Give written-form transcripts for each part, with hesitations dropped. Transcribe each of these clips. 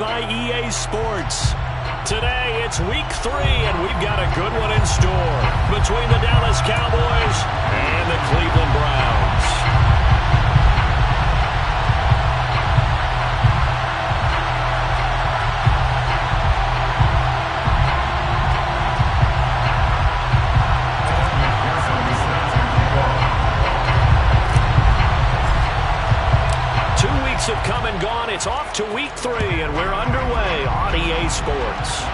By EA Sports. Today, it's week 3, and we've got a good one in store between the Dallas Cowboys and the Cleveland Browns. Have come and gone. It's off to week 3, and we're underway on EA Sports.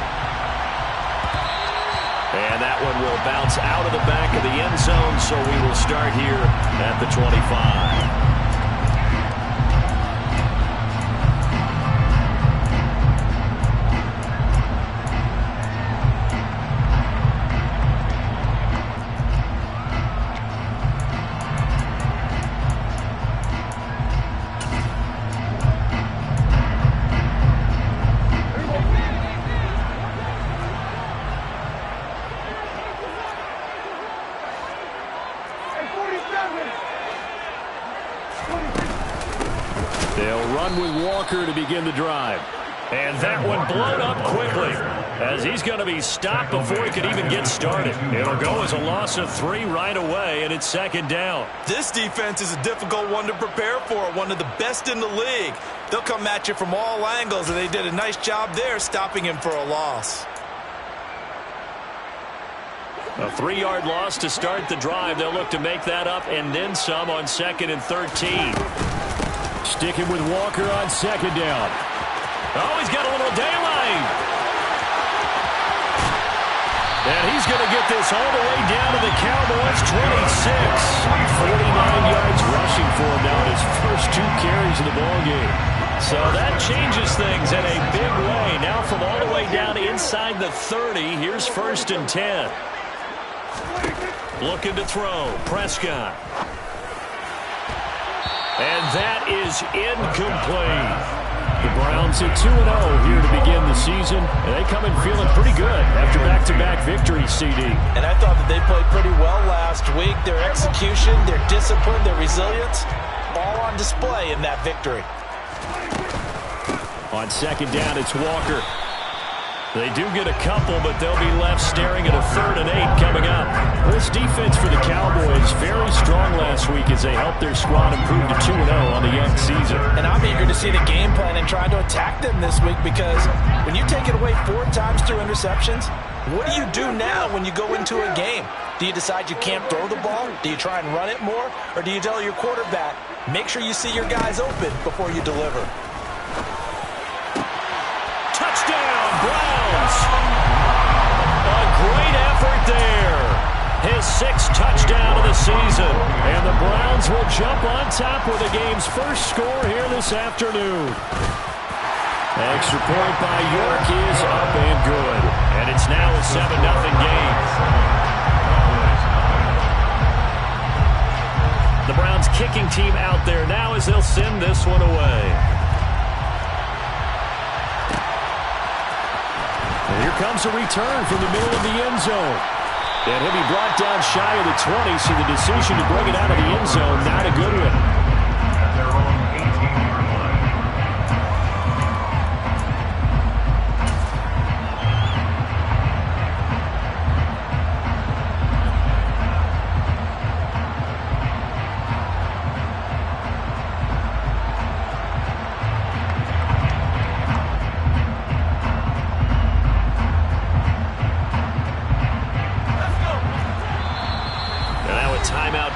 And that one will bounce out of the back of the end zone, so we will start here at the 25. They'll run with Walker to begin the drive. And that one blown up quickly as he's going to be stopped before he could even get started. It'll go as a loss of 3 right away, and it's 2nd down. This defense is a difficult one to prepare for, one of the best in the league. They'll come at you from all angles, and they did a nice job there stopping him for a loss. A 3-yard loss to start the drive. They'll look to make that up and then some on 2nd and 13. Sticking with Walker on 2nd down. Oh, he's got a little daylight. And he's going to get this all the way down to the Cowboys' 26. 49 yards rushing for him now in his first 2 carries of the ballgame. So that changes things in a big way. Now from all the way down inside the 30, here's 1st and 10. Looking to throw. Prescott. And that is incomplete. The Browns at 2-0 here to begin the season. And they come in feeling pretty good after back-to-back victories, CD. And I thought that they played pretty well last week. Their execution, their discipline, their resilience, all on display in that victory. On 2nd down, it's Walker. They do get a couple, but they'll be left staring at a 3rd and 8 coming up. This defense for the Cowboys very strong last week as they helped their squad improve to 2-0 on the young season. And I'm eager to see the game plan and trying to attack them this week, because when you take it away 4 times through interceptions, what do you do now when you go into a game? Do you decide you can't throw the ball? Do you try and run it more? Or do you tell your quarterback, make sure you see your guys open before you deliver? Touchdown, Browns! A great effort there. His 6th touchdown of the season. And the Browns will jump on top with the game's first score here this afternoon. Extra point by York is up and good. And it's now a 7-0 game. The Browns kicking team out there now as they'll send this one away. And here comes a return from the middle of the end zone. And he'll be brought down shy of the 20, so the decision to bring it out of the end zone, not a good one.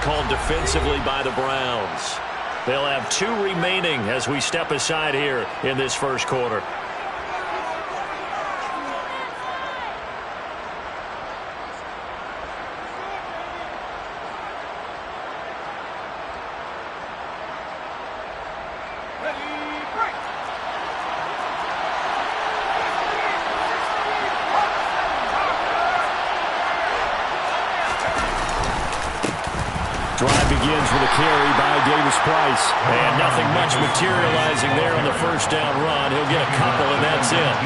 Called defensively by the Browns. They'll have 2 remaining as we step aside here in this first quarter. Drive begins with a carry by Davis-Price. And nothing much materializing there on the first down run. He'll get a couple, and that's it.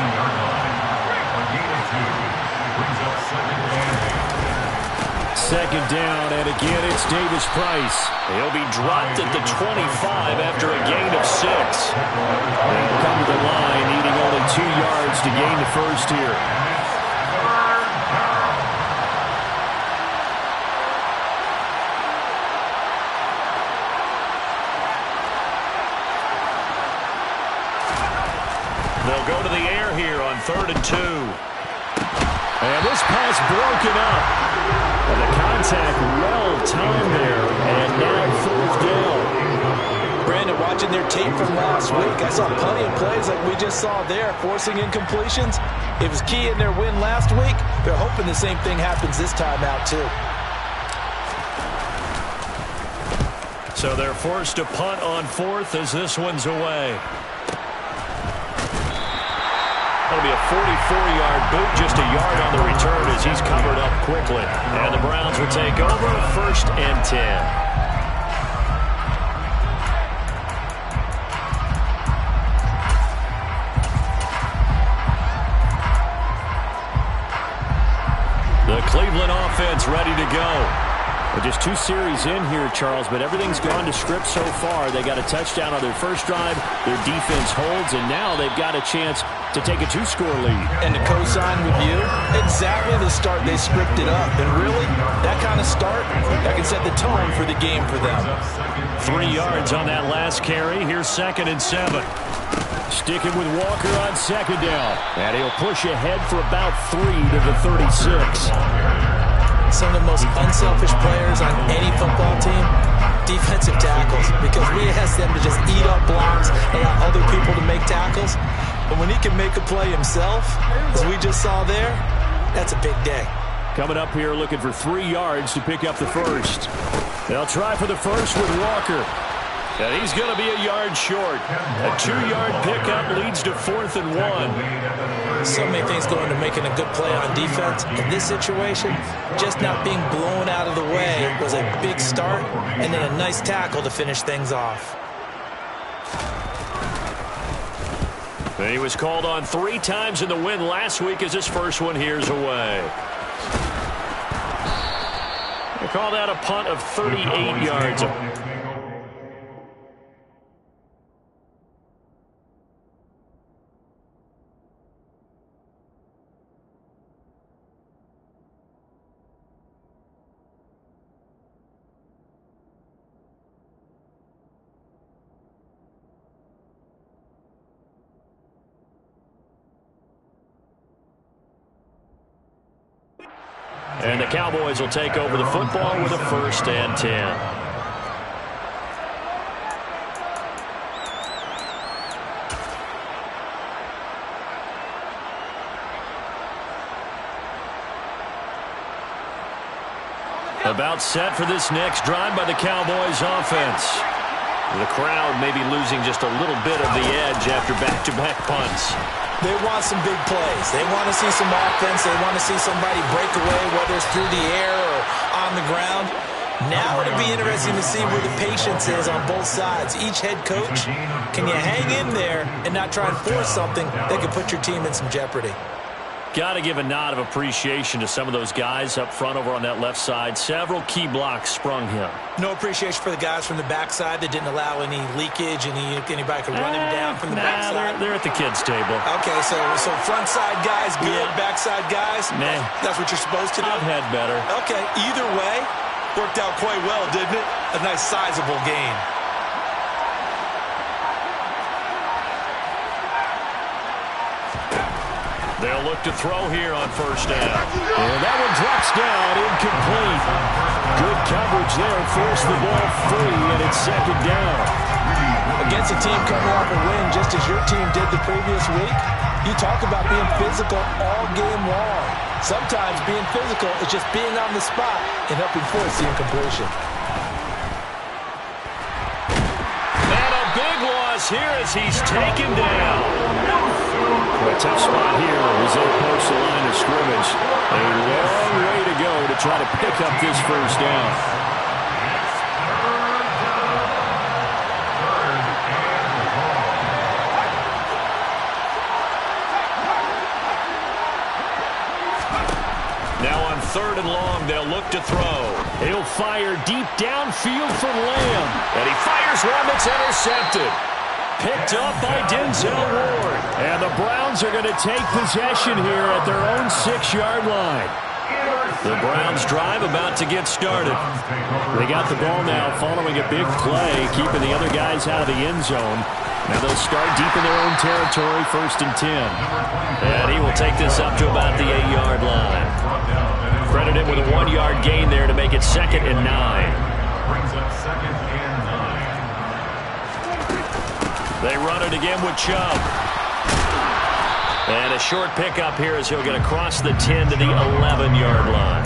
second down, and again it's Davis Price. He'll be dropped at the 25 after a gain of 6. They'll come to the line, needing only 2 yards to gain the first here. They'll go to the air here on 3rd and 2. And this pass broken up. And the contact well-timed there. And now 4th down. Brandon, watching their tape from last week, I saw plenty of plays like we just saw there, forcing incompletions. It was key in their win last week. They're hoping the same thing happens this time out, too. So they're forced to punt on 4th as this one's away. That'll be a 44-yard boot, just a yard on the return as he's covered up quickly. And the Browns will take over 1st and 10. The Cleveland offense ready to go. Well, just 2 series in here, Charles, but everything's gone to script so far. They got a touchdown on their first drive. Their defense holds, and now they've got a chance to take a 2-score lead. And to co-sign with you, exactly the start they scripted up. And really, that kind of start, that can set the tone for the game for them. 3 yards on that last carry. Here's 2nd and 7. Sticking with Walker on 2nd down. And he'll push ahead for about 3 to the 36. Some of the most unselfish players on any football team, defensive tackles, because we ask them to just eat up blocks, allow other people to make tackles. But when he can make a play himself, as we just saw there, that's a big day. Coming up here looking for 3 yards to pick up the first. They'll try for the first with Walker. And he's going to be a yard short. A 2-yard pickup leads to 4th and 1. So many things go into making a good play on defense. In this situation, just not being blown out of the way was a big start, and then a nice tackle to finish things off. And he was called on 3 times in the win last week as his first one here's away. They call that a punt of 38 yards. And the Cowboys will take over the football with a 1st and 10. About set for this next drive by the Cowboys offense. The crowd may be losing just a little bit of the edge after back-to-back punts. They want some big plays. They want to see some offense. They want to see somebody break away, whether it's through the air or on the ground. Now it'll be interesting to see where the patience is on both sides. Each head coach, can you hang in there and not try and force something that could put your team in some jeopardy? Got to give a nod of appreciation to some of those guys up front over on that left side. Several key blocks sprung him. No appreciation for the guys from the backside that didn't allow any leakage, anybody could run him down from the backside. They're at the kids' table. Okay, so front side guys good, backside guys, that's what you're supposed to do? I've had better. Okay, either way, worked out quite well, didn't it? A nice sizable gain. They'll look to throw here on 1st down. And that one drops down, incomplete. Good coverage there, forced the ball free, and it's 2nd down. Against a team coming off a win just as your team did the previous week, you talk about being physical all game long. Sometimes being physical is just being on the spot and helping force the incompletion. And a big loss here as he's taken down. A tough spot here as they approach the line of scrimmage. A long way to go to try to pick up this 1st down. Now on 3rd and long. They'll look to throw. He'll fire deep downfield for Lamb. And he fires one that's intercepted. Picked up by Denzel Ward. And the Browns are going to take possession here at their own 6-yard line. The Browns drive about to get started. They got the ball now following a big play, keeping the other guys out of the end zone. Now they'll start deep in their own territory, 1st and 10. And he will take this up to about the 8-yard line. Credit him with a 1-yard gain there to make it 2nd and 9. Brings up 2nd and 9. They run it again with Chubb. And a short pickup here as he'll get across the 10 to the 11-yard line.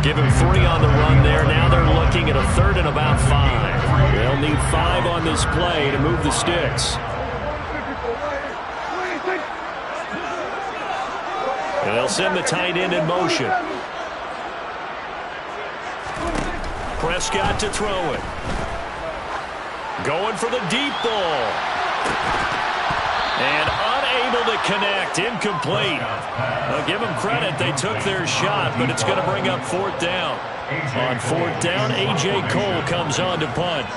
Give him 3 on the run there. Now they're looking at a 3rd and about 5. They'll need 5 on this play to move the sticks. And they'll send the tight end in motion. Prescott to throw it. Going for the deep ball. And unable to connect. Incomplete. I'll give them credit. They took their shot, but it's going to bring up 4th down. On 4th down, A.J. Cole comes on to punt.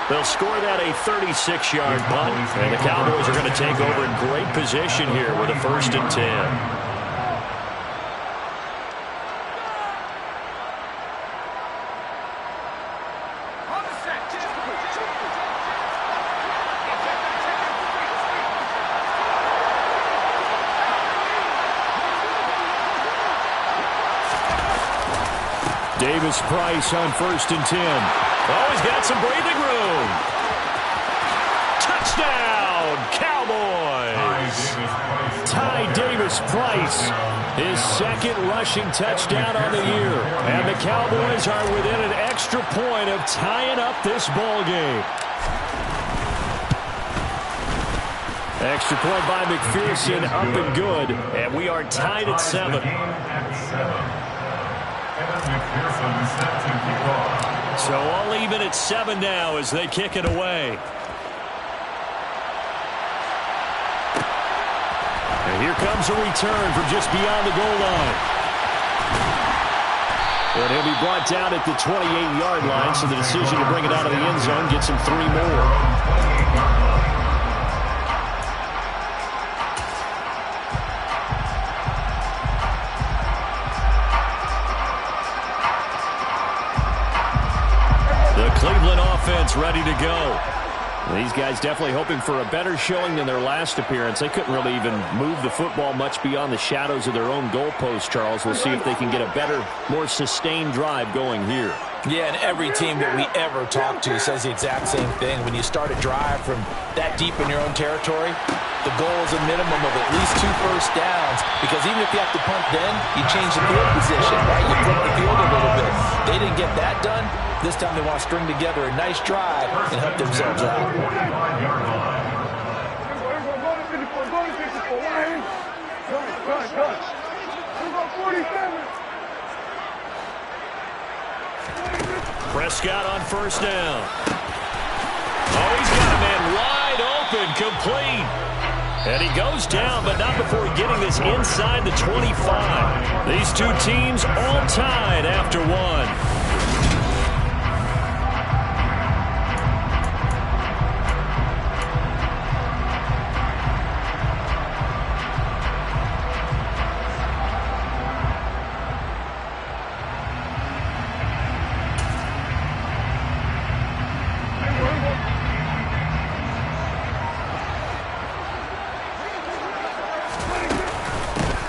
They'll score that a 36-yard punt. And the Cowboys are going to take over in great position here with a 1st and 10. Davis-Price on 1st and 10. Oh, he's got some breathing room. Touchdown, Cowboys. Ty Davis-Price, his 2nd rushing touchdown on the year. And the Cowboys are within an extra point of tying up this ball game. Extra point by McPherson, up and good. And we are tied at 7. So all even at 7 now as they kick it away. And here comes a return from just beyond the goal line. And he'll be brought down at the 28-yard line, so the decision to bring it out of the end zone gets him 3 more. Cleveland offense ready to go. These guys definitely hoping for a better showing than their last appearance. They couldn't really even move the football much beyond the shadows of their own goalpost, Charles. We'll see if they can get a better, more sustained drive going here. Yeah, and every team that we ever talk to says the exact same thing. When you start a drive from that deep in your own territory, the goal is a minimum of at least 2 first downs, because even if you have to punt then, you change the field position, right? You flip the field a little bit. They didn't get that done. This time they want to string together a nice drive and help themselves out. Prescott on 1st down. Oh, he's got a man wide open, complete. And he goes down, but not before getting this inside the 25. These two teams all tied after 1.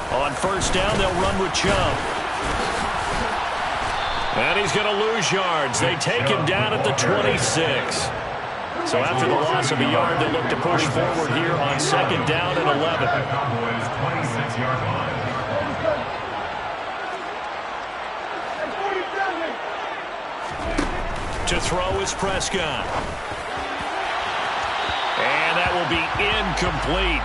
On 1st down, they'll run with Chubb. And he's going to lose yards. They take him down at the 26. So after the loss of a yard, they look to push forward here on 2nd down and 11. To throw is Prescott. And that will be incomplete.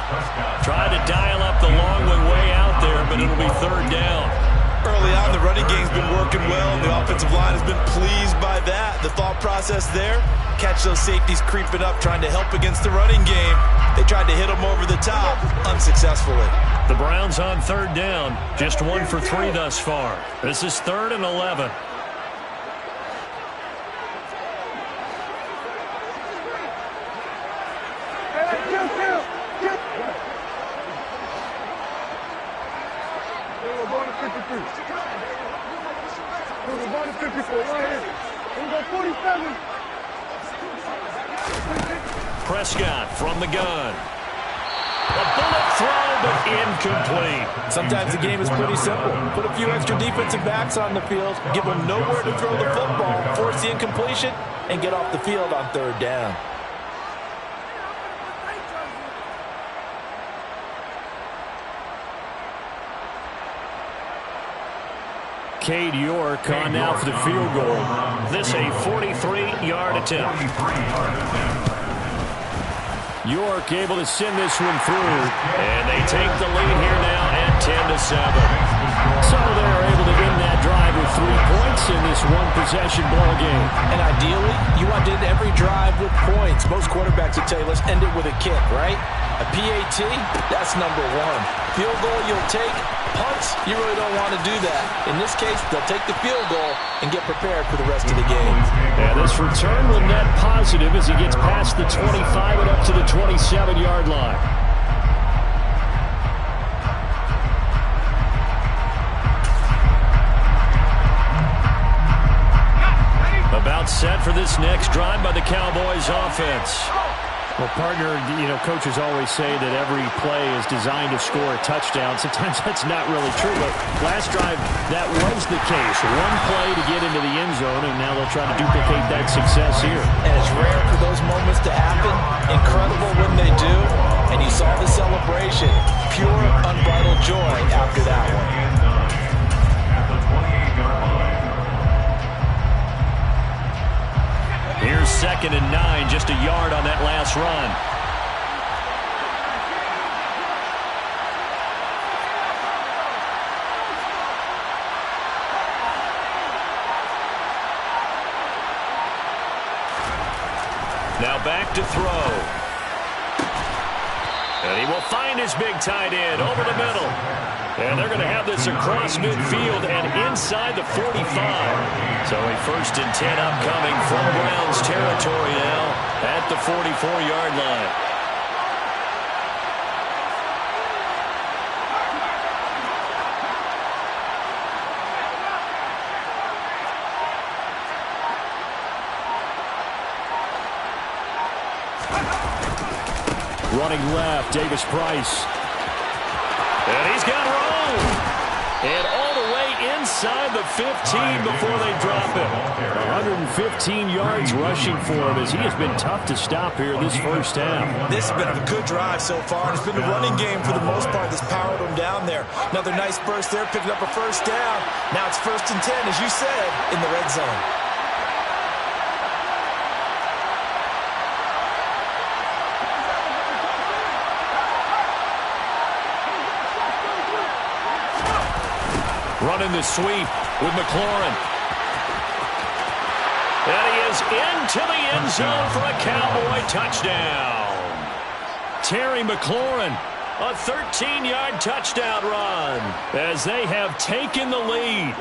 Tried to dial up the long one way out there, but it'll be 3rd down. Early on the running game's been working well, and the offensive line has been pleased by that. The thought process there, catch those safeties creeping up, trying to help against the running game. They tried to hit them over the top, unsuccessfully. The Browns on third down, just 1 for 3 thus far. This is 3rd and 11. Prescott from the gun. A bullet throw, but incomplete. Sometimes the game is pretty simple. Put a few extra defensive backs on the field, give them nowhere to throw the football, force the incompletion, and get off the field on third down. Cade York on now for the field goal. This a 43-yard attempt. York able to send this one through. And they take the lead here now at 10-7. So they're able to end that drive with 3 points in this one-possession ball game. And ideally, you want to end every drive with points. Most quarterbacks would tell you, let's end it with a kick, right? A PAT, that's number 1. Field goal you'll take. Punts, you really don't want to do that. In this case, they'll take the field goal and get prepared for the rest of the game. And this return will net positive as he gets past the 25 and up to the 27-yard line. About set for this next drive by the Cowboys offense. Well, partner, coaches always say that every play is designed to score a touchdown. Sometimes that's not really true, but last drive, that was the case. One play to get into the end zone, and now they'll try to duplicate that success here. And it's rare for those moments to happen. Incredible when they do. And you saw the celebration. Pure, unbridled joy after that one. At the 28-yard line. Here's 2nd and 9, just a yard on that last run. Now back to throw. And he will find his big tight end over the middle. And they're going to have this across midfield and inside the 45. So a 1st and 10 upcoming from Browns territory now at the 44-yard line. Running left, Davis Price. And he's got room. And all the way inside the 15 before they drop him. 115 yards rushing for him as he has been tough to stop here this first half. This has been a good drive so far, and it's been the running game for the most part that's powered them down there. Another nice burst there, picking up a 1st down. Now it's 1st and 10, as you said, in the red zone. Running the sweep with McLaurin. And he is into the end zone for a Cowboy touchdown. Terry McLaurin, a 13-yard touchdown run as they have taken the lead.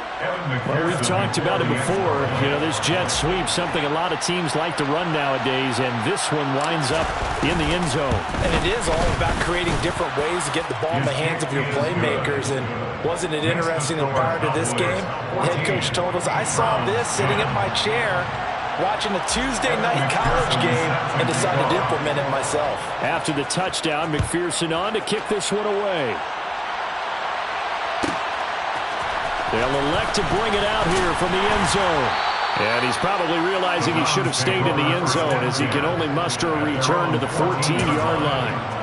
Well, we've talked about it before. This jet sweep, something a lot of teams like to run nowadays, and this one winds up in the end zone. And it is all about creating different ways to get the ball in the hands of your playmakers. And wasn't it interesting that prior to this game, the head coach told us, I saw this sitting in my chair watching a Tuesday night college game and decided to implement it myself. After the touchdown, McPherson on to kick this one away. They'll elect to bring it out here from the end zone. And he's probably realizing he should have stayed in the end zone as he can only muster a return to the 14-yard line.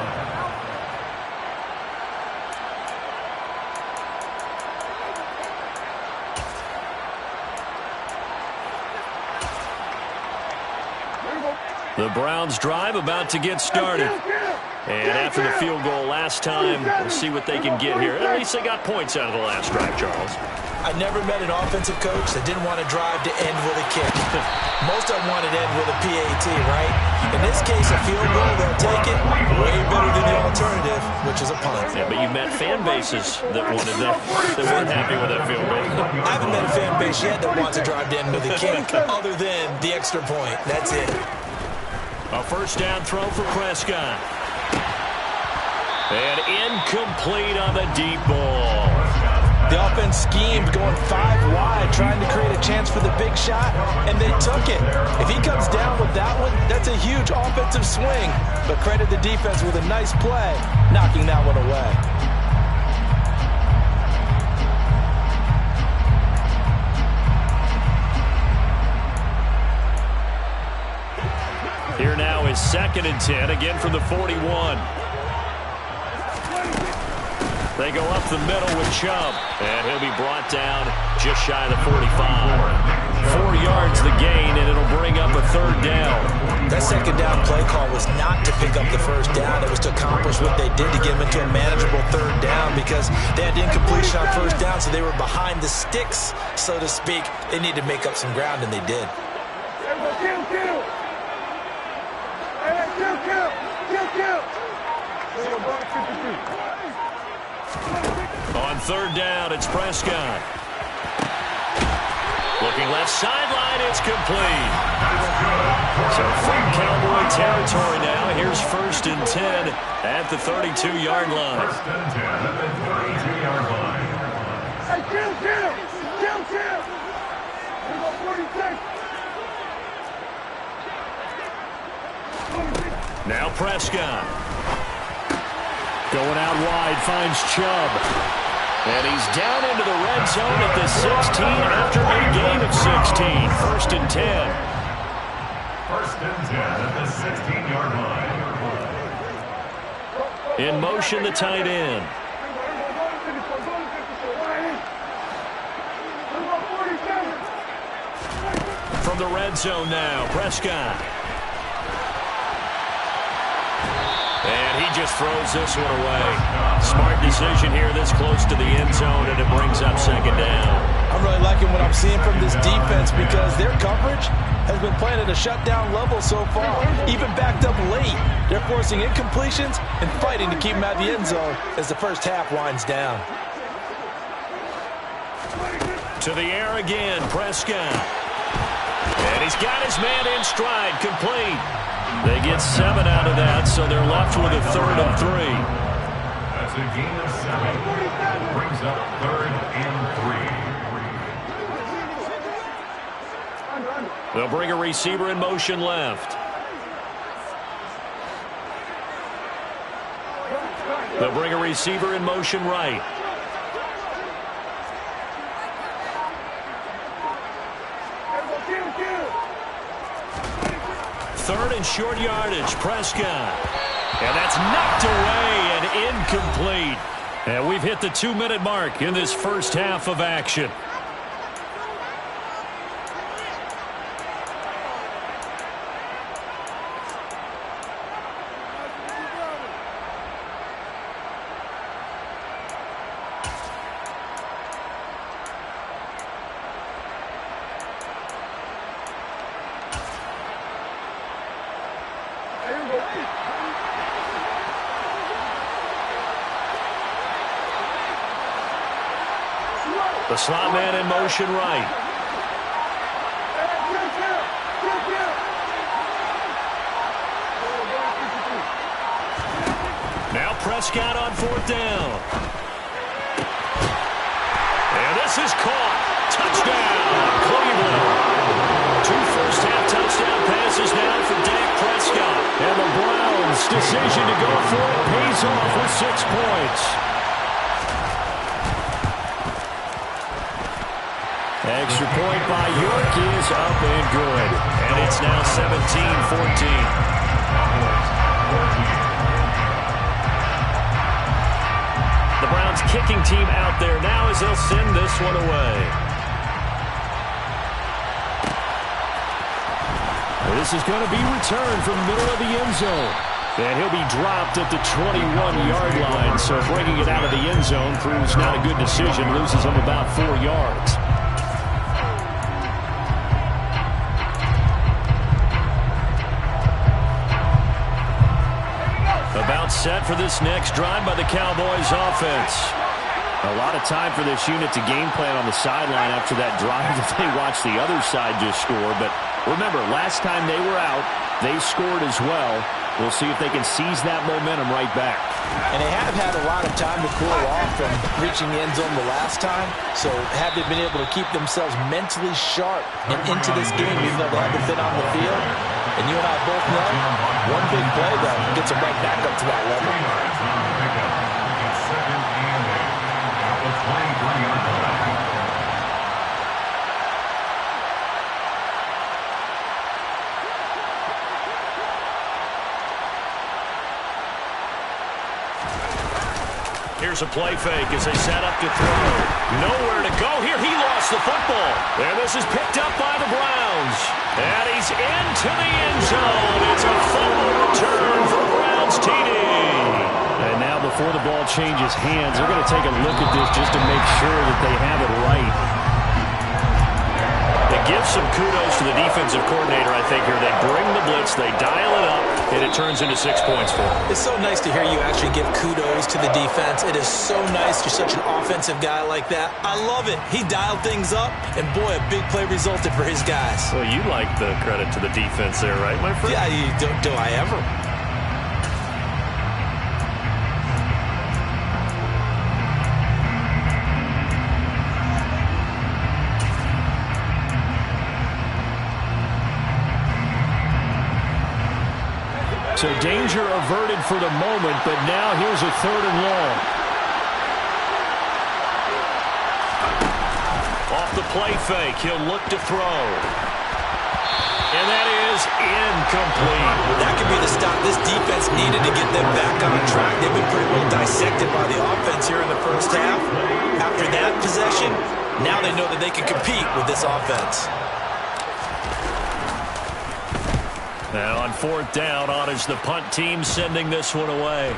The Browns drive about to get started. And after the field goal last time, we'll see what they can get here. At least they got points out of the last drive, Charles. I never met an offensive coach that didn't want to drive to end with a kick. Most of them wanted to end with a PAT, right? In this case, a field goal, they'll take it. Way better than the alternative, which is a punt. Yeah, but you met fan bases that wanted that weren't happy with that field goal. I haven't met a fan base yet that wants to drive to end with a kick, other than the extra point. That's it. A first down throw for Prescott. And incomplete on the deep ball. The offense schemed going 5 wide, trying to create a chance for the big shot, and they took it. If he comes down with that one, that's a huge offensive swing. But credit the defense with a nice play, knocking that one away. Here now is 2nd and 10, again from the 41. They go up the middle with Chubb, and he'll be brought down just shy of the 45. 4 yards the gain, and it'll bring up a 3rd down. That 2nd down play call was not to pick up the 1st down. It was to accomplish what they did to get them into a manageable 3rd down because they had incompletion on 1st down, so they were behind the sticks, so to speak. They needed to make up some ground, and they did. On 3rd down, it's Prescott. Looking left sideline, it's complete. So from Cowboy territory now, here's 1st and 10 at the 32-yard line. 1st and 10 at the 32-yard line. Hey, Kim! Here go 46. Now Prescott. Going out wide, finds Chubb. And he's down into the red zone at the 16 after a gain of 16. 1st and 10. 1st and 10 at the 16-yard line. In motion, the tight end. From the red zone now, Prescott. And he just throws this one away. Smart decision here this close to the end zone, and it brings up 2nd down. I'm really liking what I'm seeing from this defense because their coverage has been playing at a shutdown level so far. Even backed up late, they're forcing incompletions and fighting to keep them out of the end zone as the first half winds down. To the air again, Prescott. And he's got his man in stride, complete. They get 7 out of that, so they're left with a 3rd and 3. That's a gain of 7. Brings up 3rd and 3. They'll bring a receiver in motion left. They'll bring a receiver in motion right. Third and short yardage, Prescott. And that's knocked away and incomplete. And we've hit the 2-minute mark in this first half of action. The slot man in motion right. Now Prescott on 4th down. And this is caught. Touchdown, Cleveland. 2 first-half touchdown passes now for Dak Prescott. And the Browns' decision to go for it pays off with 6 points. Extra point by York is up and good. And it's now 17-14. The Browns kicking team out there now as they'll send this one away. This is going to be returned from the middle of the end zone. And he'll be dropped at the 21-yard line. So bringing it out of the end zone proves not a good decision. Loses him about 4 yards. About set for this next drive by the Cowboys offense. A lot of time for this unit to game plan on the sideline after that drive if they watch the other side just score. But remember, last time they were out, they scored as well. We'll see if they can seize that momentum right back. And they have had a lot of time to cool off from reaching the end zone the last time. So have they been able to keep themselves mentally sharp and into this game even though they haven't been on the field? And you and I both know one big play, though, gets them right back up to that level. Here's a play fake as they set up to throw. Nowhere to go here. He lost the football. And this is picked up by the Browns. And he's into the end zone. It's a fumble return for the Browns TD. And now before the ball changes hands, they're going to take a look at this just to make sure that they have it right. They give some kudos to the defensive coordinator, I think, here. They bring the blitz, they dial it up, and it turns into 6 points for them. It's so nice to hear you actually give kudos to the defense. It is so nice. You're such an offensive guy like that. I love it. He dialed things up, and boy, a big play resulted for his guys. Well, you like the credit to the defense there, right, my friend? Yeah, do I ever? So danger averted for the moment, but now here's a 3rd and long. Off the play fake, he'll look to throw. And that is incomplete. That could be the stop this defense needed to get them back on track. They've been pretty well dissected by the offense here in the first half. After that possession, now they know that they can compete with this offense. Now on 4th down, on is the punt team sending this one away.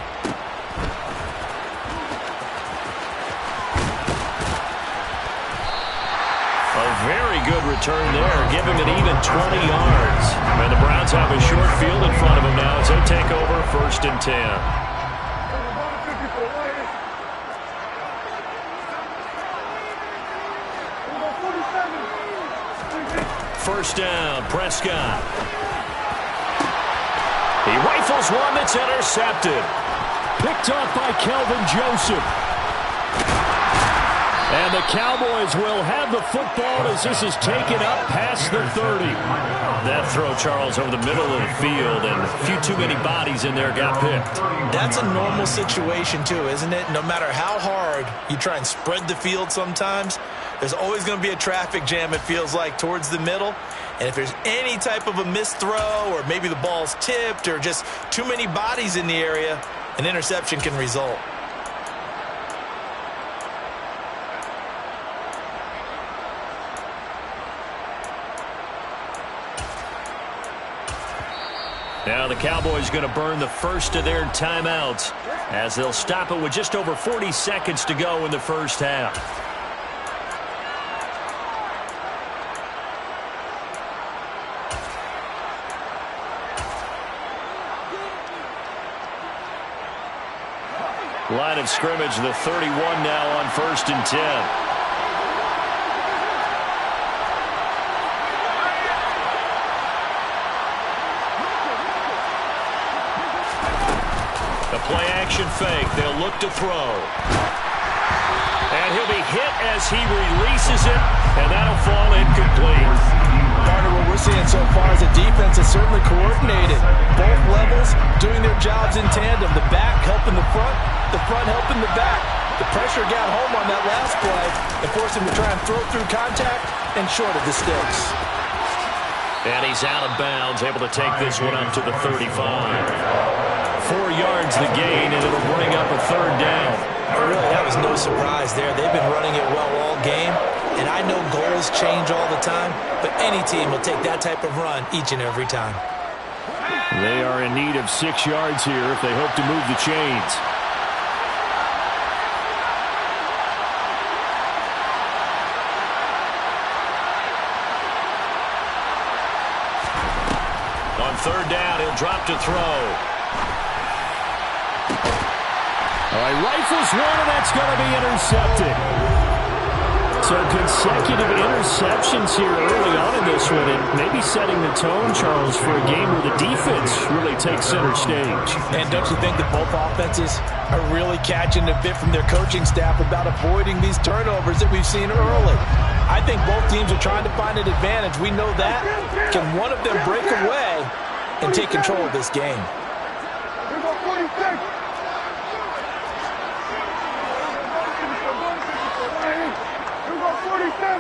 A very good return there, giving it even 20 yards. And the Browns have a short field in front of them now as they take over 1st and 10. First down, Prescott. He rifles one that's intercepted. Picked off by Kelvin Joseph. And the Cowboys will have the football as this is taken up past the 30. That throw, Charles, over the middle of the field, and a few too many bodies in there got picked. That's a normal situation, too, isn't it? No matter how hard you try and spread the field sometimes, there's always going to be a traffic jam, it feels like, towards the middle. And if there's any type of a missed throw or maybe the ball's tipped or just too many bodies in the area, an interception can result. Now the Cowboys going to burn the first of their timeouts as they'll stop it with just over 40 seconds to go in the first half. Line of scrimmage, the 31 now on 1st and 10. Play action fake. They'll look to throw. And he'll be hit as he releases it, and that'll fall incomplete. Partner, what we're seeing so far is the defense is certainly coordinated. Both levels doing their jobs in tandem. The back helping the front helping the back. The pressure got home on that last play and forced him to try and throw through contact and short of the sticks. And he's out of bounds, able to take this one up to the 35. 4 yards the gain, and it'll bring up a 3rd down. Really, that was no surprise there. They've been running it well all game, and I know goals change all the time, but any team will take that type of run each and every time. They are in need of 6 yards here if they hope to move the chains. On third down, he'll drop to throw. All right, rifles one, and that's going to be intercepted. So consecutive interceptions here early on in this one, and maybe setting the tone, Charles, for a game where the defense really takes center stage. And don't you think that both offenses are really catching a bit from their coaching staff about avoiding these turnovers that we've seen early? I think both teams are trying to find an advantage. We know that. Can one of them break away and take control of this game? Here go 46. Here go 47.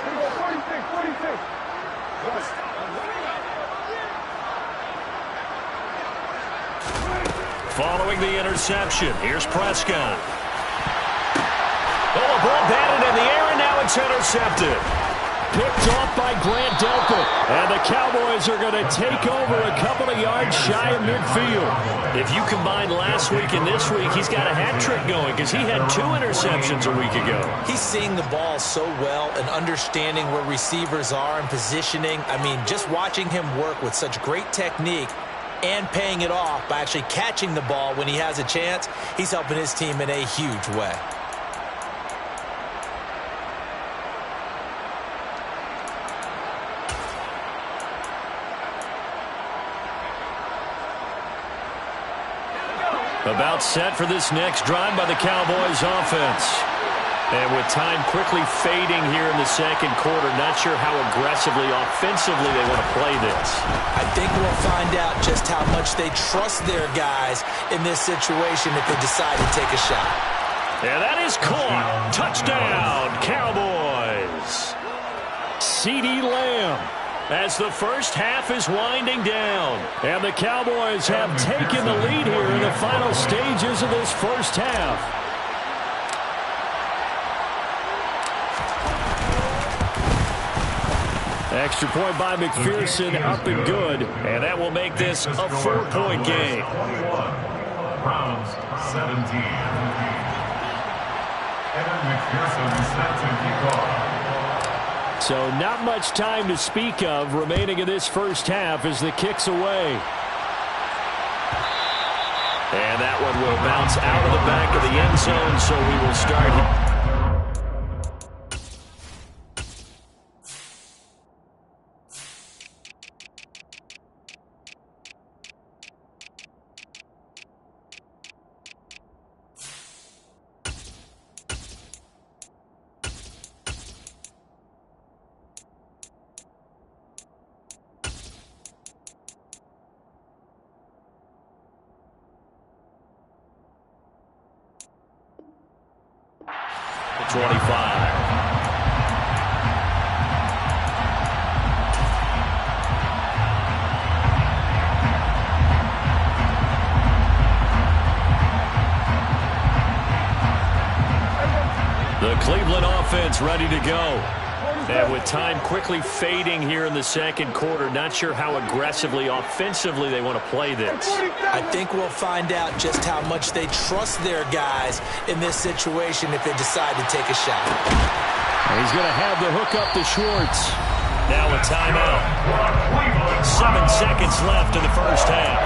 Here go 46. Following the interception, here's Prescott. Oh, a ball batted in the air, and now it's intercepted. Picked off by Grant Delpit. And the Cowboys are going to take over a couple of yards shy of midfield. If you combine last week and this week, he's got a hat trick going because he had 2 interceptions a week ago. He's seeing the ball so well and understanding where receivers are and positioning. I mean, just watching him work with such great technique and paying it off by actually catching the ball when he has a chance, he's helping his team in a huge way. About set for this next drive by the Cowboys offense. And with time quickly fading here in the second quarter, not sure how aggressively, offensively they want to play this. I think we'll find out just how much they trust their guys in this situation if they decide to take a shot. And that is caught. Touchdown, Cowboys. CeeDee Lamb. As the first half is winding down. And the Cowboys have taken the lead here in the final stages of this first half. Extra point by McPherson, up and good. And that will make this a 4-point game. Browns 17. Evan McPherson set to kick off. So not much time to speak of remaining in this first half as the kick's away. And that one will bounce out of the back of the end zone, so we will start. 25. The Cleveland offense ready to go. And with time quickly fading here in the second quarter, not sure how aggressively, offensively they want to play this. I think we'll find out just how much they trust their guys in this situation if they decide to take a shot. He's going to have the hook up to Schwartz. Now a timeout. 7 seconds left in the first half.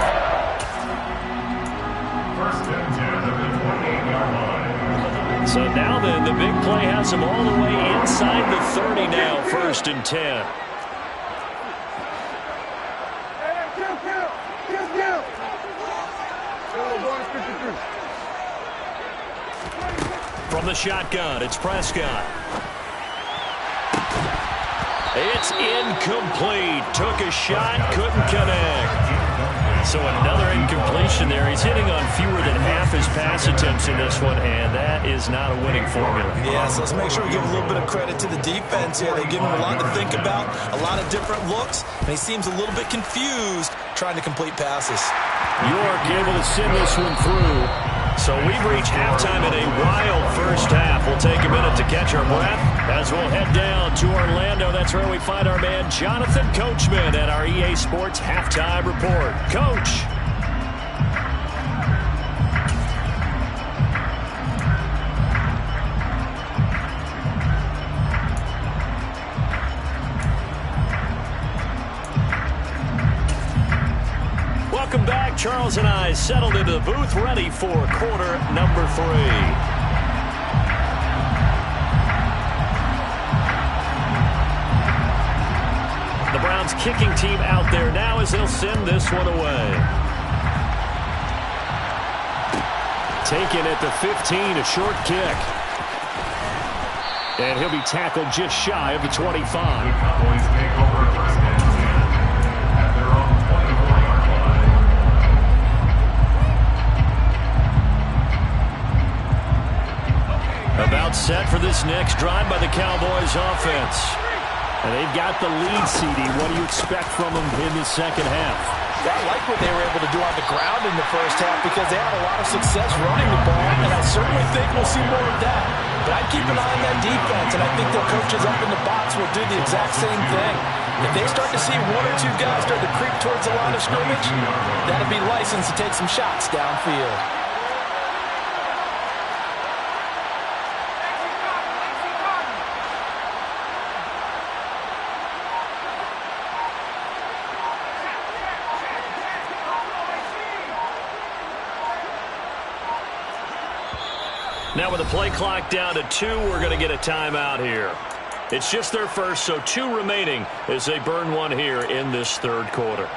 First and 10 at the 28-yard line. So now then, the big play has him all the way inside the 30 now, 1st and 10. From the shotgun, it's Prescott. It's incomplete. Took a shot, couldn't connect. So another incompletion there. He's hitting on fewer than half his pass attempts in this one, and that is not a winning formula. Yeah, so let's make sure we give a little bit of credit to the defense here. They give him a lot to think about, a lot of different looks, and he seems a little bit confused trying to complete passes. York able to send this one through. So we've reached halftime in a wild first half. We'll take a minute to catch our breath as we'll head down to Orlando. That's where we find our man Jonathan Coachman at our EA Sports Halftime Report. Coach. Welcome back. Charles and I settled into the booth, ready for quarter number 3. The Browns kicking team out there now as they'll send this one away. Taken at the 15, a short kick. And he'll be tackled just shy of the 25. The Cowboys take over first and 10 at their own 24-yard line. About set for this next drive by the Cowboys offense. And they've got the lead, CD. What do you expect from them in the second half? I like what they were able to do on the ground in the first half because they had a lot of success running the ball, and I certainly think we'll see more of that. But I'd keep an eye on that defense, and I think their coaches up in the box will do the exact same thing. If they start to see 1 or 2 guys start to creep towards the line of scrimmage, that'll be licensed to take some shots downfield. Now with the play clock down to 2, we're going to get a timeout here. It's just their first, so 2 remaining as they burn one here in this third quarter.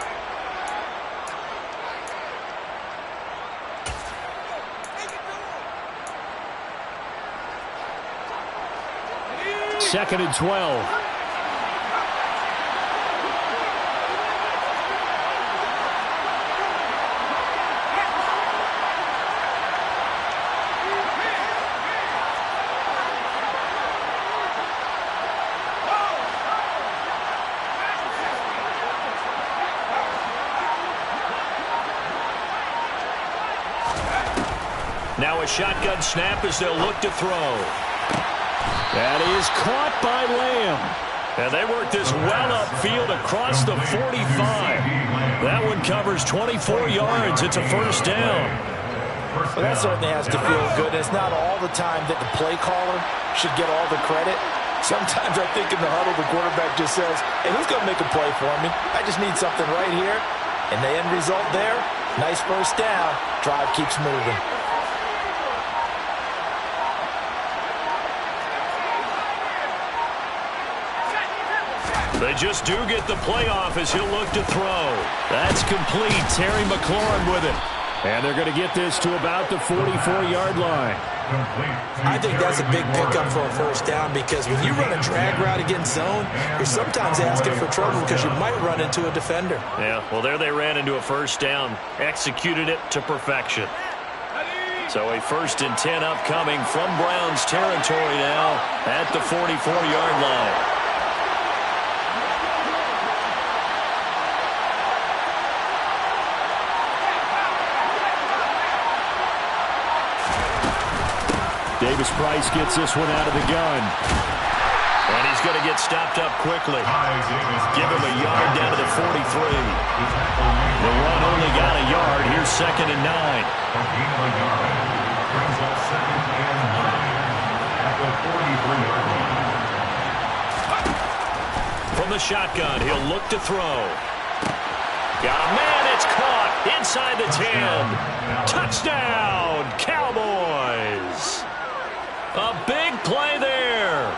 Second and 12. Now a shotgun snap as they'll look to throw. That is caught by Lamb. And they work this well upfield across the 45. That one covers 24 yards. It's a first down. Well, that certainly has to feel good. It's not all the time that the play caller should get all the credit. Sometimes I think in the huddle, the quarterback just says, hey, who's going to make a play for me? I just need something right here. And the end result there, nice first down. Drive keeps moving. They just do get the playoff as he'll look to throw. That's complete. Terry McLaurin with it. And they're going to get this to about the 44-yard line. I think that's a big pickup for a first down because when you run a drag route against zone, you're sometimes asking for trouble because you might run into a defender. Yeah, well, there they ran into a first down. Executed it to perfection. So a first and 10 upcoming from Browns territory now at the 44-yard line. Davis-Price gets this one out of the gun. And he's going to get stopped up quickly. Give him a yard down to the 43. The run only got a yard. Here's second and 9. Brings up second and 9 at the 43-yard line. From the shotgun, he'll look to throw. Got a man. It's caught inside the 10. Touchdown, Cowboys. A big play there.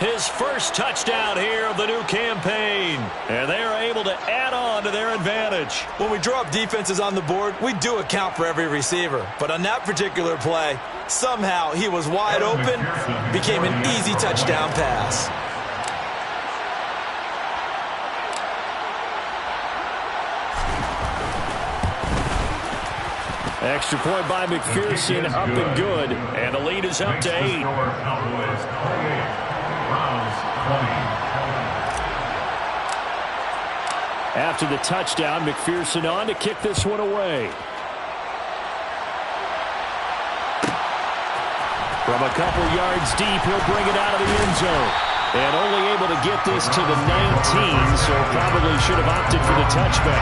His first touchdown here of the new campaign. And they are able to add on to their advantage. When we draw up defenses on the board, we do account for every receiver. But on that particular play, somehow he was wide open, became an easy touchdown pass. Extra point by McPherson, up and good. And the lead is up to 8. Cowboys 28, Browns 20. After the touchdown, McPherson on to kick this one away. From a couple yards deep, he'll bring it out of the end zone. And only able to get this to the 19, so probably should have opted for the touchback.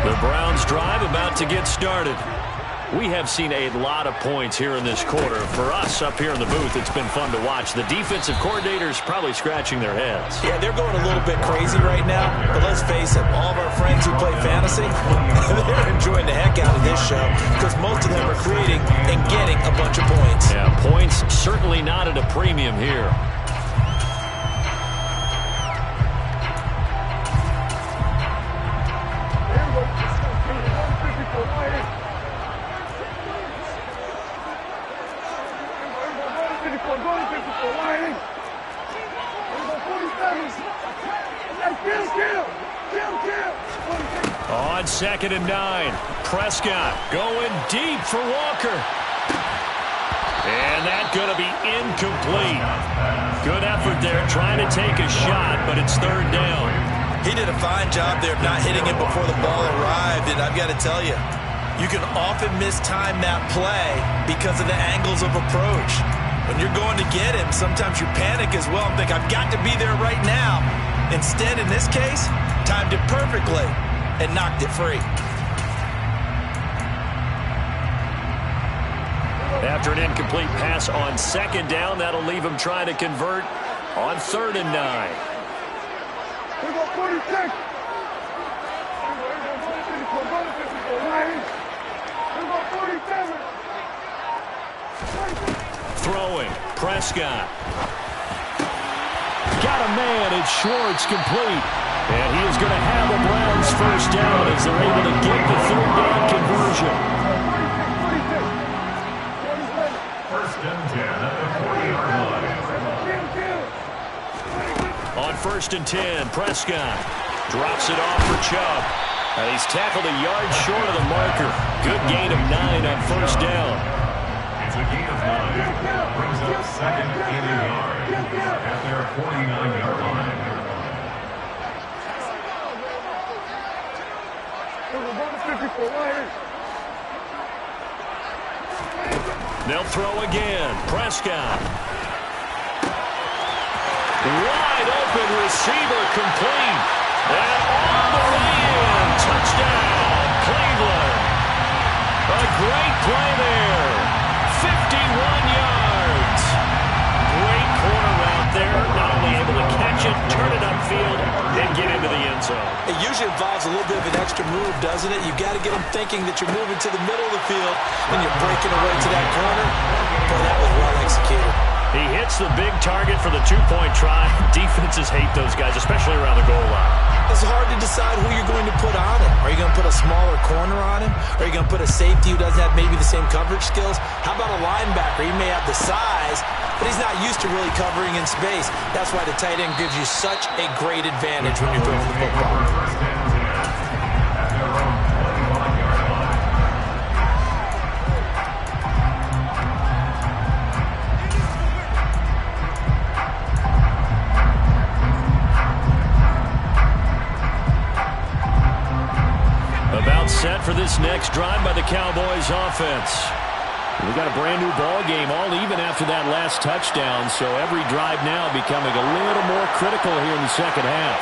The Browns drive about to get started. We have seen a lot of points here in this quarter. For us up here in the booth, it's been fun to watch. The defensive coordinators probably scratching their heads. Yeah, they're going a little bit crazy right now. But let's face it, all of our friends who play fantasy, they're enjoying the heck out of this show because most of them are creating and getting a bunch of points. Yeah, points certainly not at a premium here. On 2nd and 9, Prescott going deep for Walker. And that's going to be incomplete. Good effort there trying to take a shot, but it's 3rd down. He did a fine job there of not hitting him before the ball arrived, and I've got to tell you, you can often mistime that play because of the angles of approach. When you're going to get him, sometimes you panic as well and think, I've got to be there right now. Instead, in this case, timed it perfectly and knocked it free. After an incomplete pass on 2nd down, that'll leave him trying to convert on 3rd and 9. We go 46. We go 47. Throwing, Prescott. Got a man, it's Schwartz, complete. And he is going to have the Browns 1st down as they're able to get the 3rd down conversion. 1st and 10 at the 40-yard line. On 1st and 10, Prescott drops it off for Chubb. And he's tackled a yard short of the marker. Good gain of 9 on 1st down. It's a gain of 9. Brings up 2nd and a yard at their 49-yard line. They'll throw again. Prescott. Wide open receiver, complete. And all the way in. Touchdown, Cleveland. A great play there. 51 yards. Great corner route there. Not only able to catch it, turn it upfield, and get into the end zone. It usually involves a little bit of an extra move, doesn't it? You've got to get them thinking that you're moving to the middle of the field and you're breaking away to that corner. Boy, that was well executed. He hits the big target for the 2-point try. Defenses hate those guys, especially around the goal line. It's hard to decide who you're going to put on him. Are you going to put a smaller corner on him? Are you going to put a safety who doesn't have maybe the same coverage skills? How about a linebacker? He may have the size, but he's not used to really covering in space. That's why the tight end gives you such a great advantage when you're throwing the football. 1st and 10 at their own 21-yard line. About set for this next drive by the Cowboys offense. We got a brand new ball game, all even after that last touchdown, so every drive now becoming a little more critical here in the 2nd half.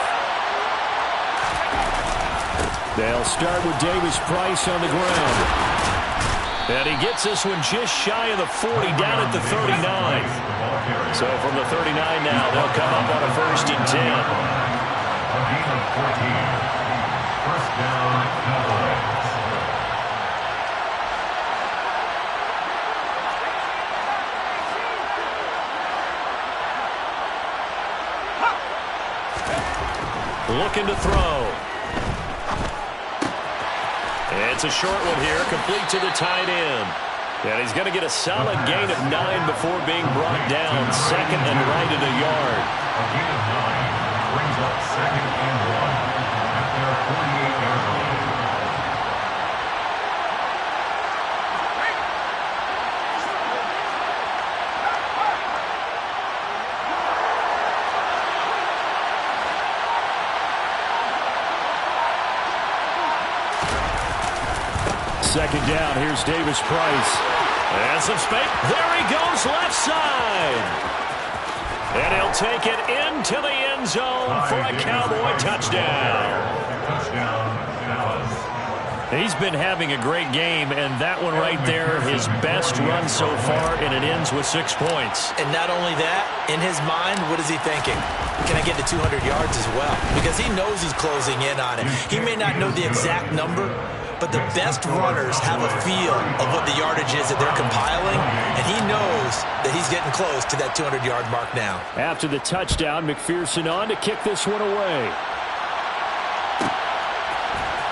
They'll start with Davis Price on the ground. And he gets this one just shy of the 40, down at the 39. So from the 39 now, they'll come up on a 1st and 10. A gain of 14. 1st down, Cowboys. Looking to throw. It's a short one here, complete to the tight end. And he's going to get a solid gain of 9 before being brought down. 2nd and right at a yard. A gain of 9 brings up 2nd and 1 at their 48-yard line. Second down, here's Davis Price. And some space. There he goes, left side. And he'll take it into the end zone for a Cowboy touchdown. He's been having a great game, and that one right there, his best run so far, and it ends with 6 points. And not only that, in his mind, what is he thinking? Can I get to 200 yards as well? Because he knows he's closing in on it. He may not know the exact number, but the best runners have a feel of what the yardage is that they're compiling, and he knows that he's getting close to that 200-yard mark now. After the touchdown, McPherson on to kick this one away.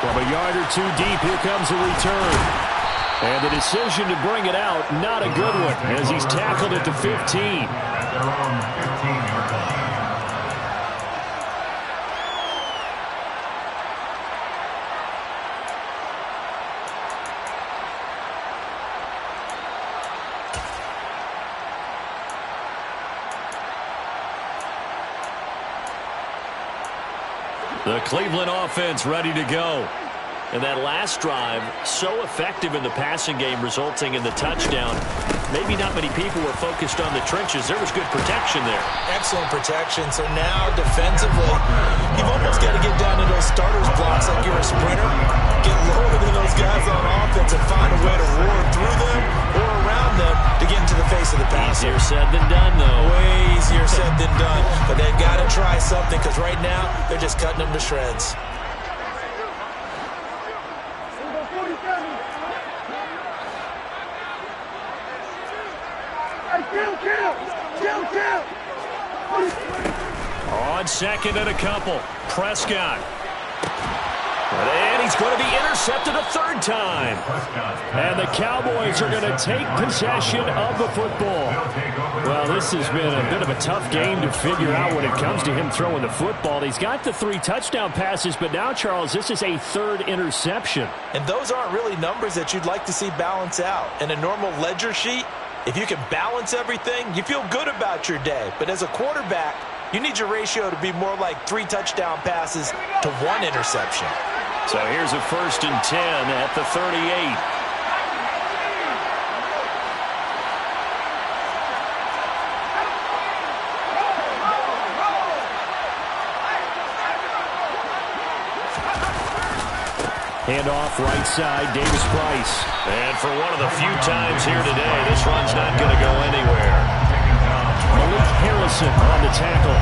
From a yard or two deep, here comes a return. And the decision to bring it out, not a good one, as he's tackled at the 15. At their own 15-yard line. The Cleveland offense ready to go. And that last drive, so effective in the passing game, resulting in the touchdown. Maybe not many people were focused on the trenches. There was good protection there. Excellent protection. So now, defensively, you've almost got to get down to those starters blocks like you're a sprinter. Get lower than those guys on offense and find a way to roar through them or around them to get into the face of the passer. Easier said than done, though. Way easier said than done. But they've got to try something because right now, they're just cutting them to shreds. On second and a couple, Prescott. And he's going to be intercepted a third time. And the Cowboys are going to take possession of the football. Well, this has been a bit of a tough game to figure out when it comes to him throwing the football. He's got the 3 touchdown passes, but now, Charles, this is a 3rd interception. And those aren't really numbers that you'd like to see balance out. In a normal ledger sheet, if you can balance everything, you feel good about your day. But as a quarterback, you need your ratio to be more like 3 touchdown passes to 1 interception. So here's a 1st and 10 at the 38. Handoff right side, Davis Price. And for one of the few times here today, this run's not going to go anywhere. Malik Harrison on the tackle.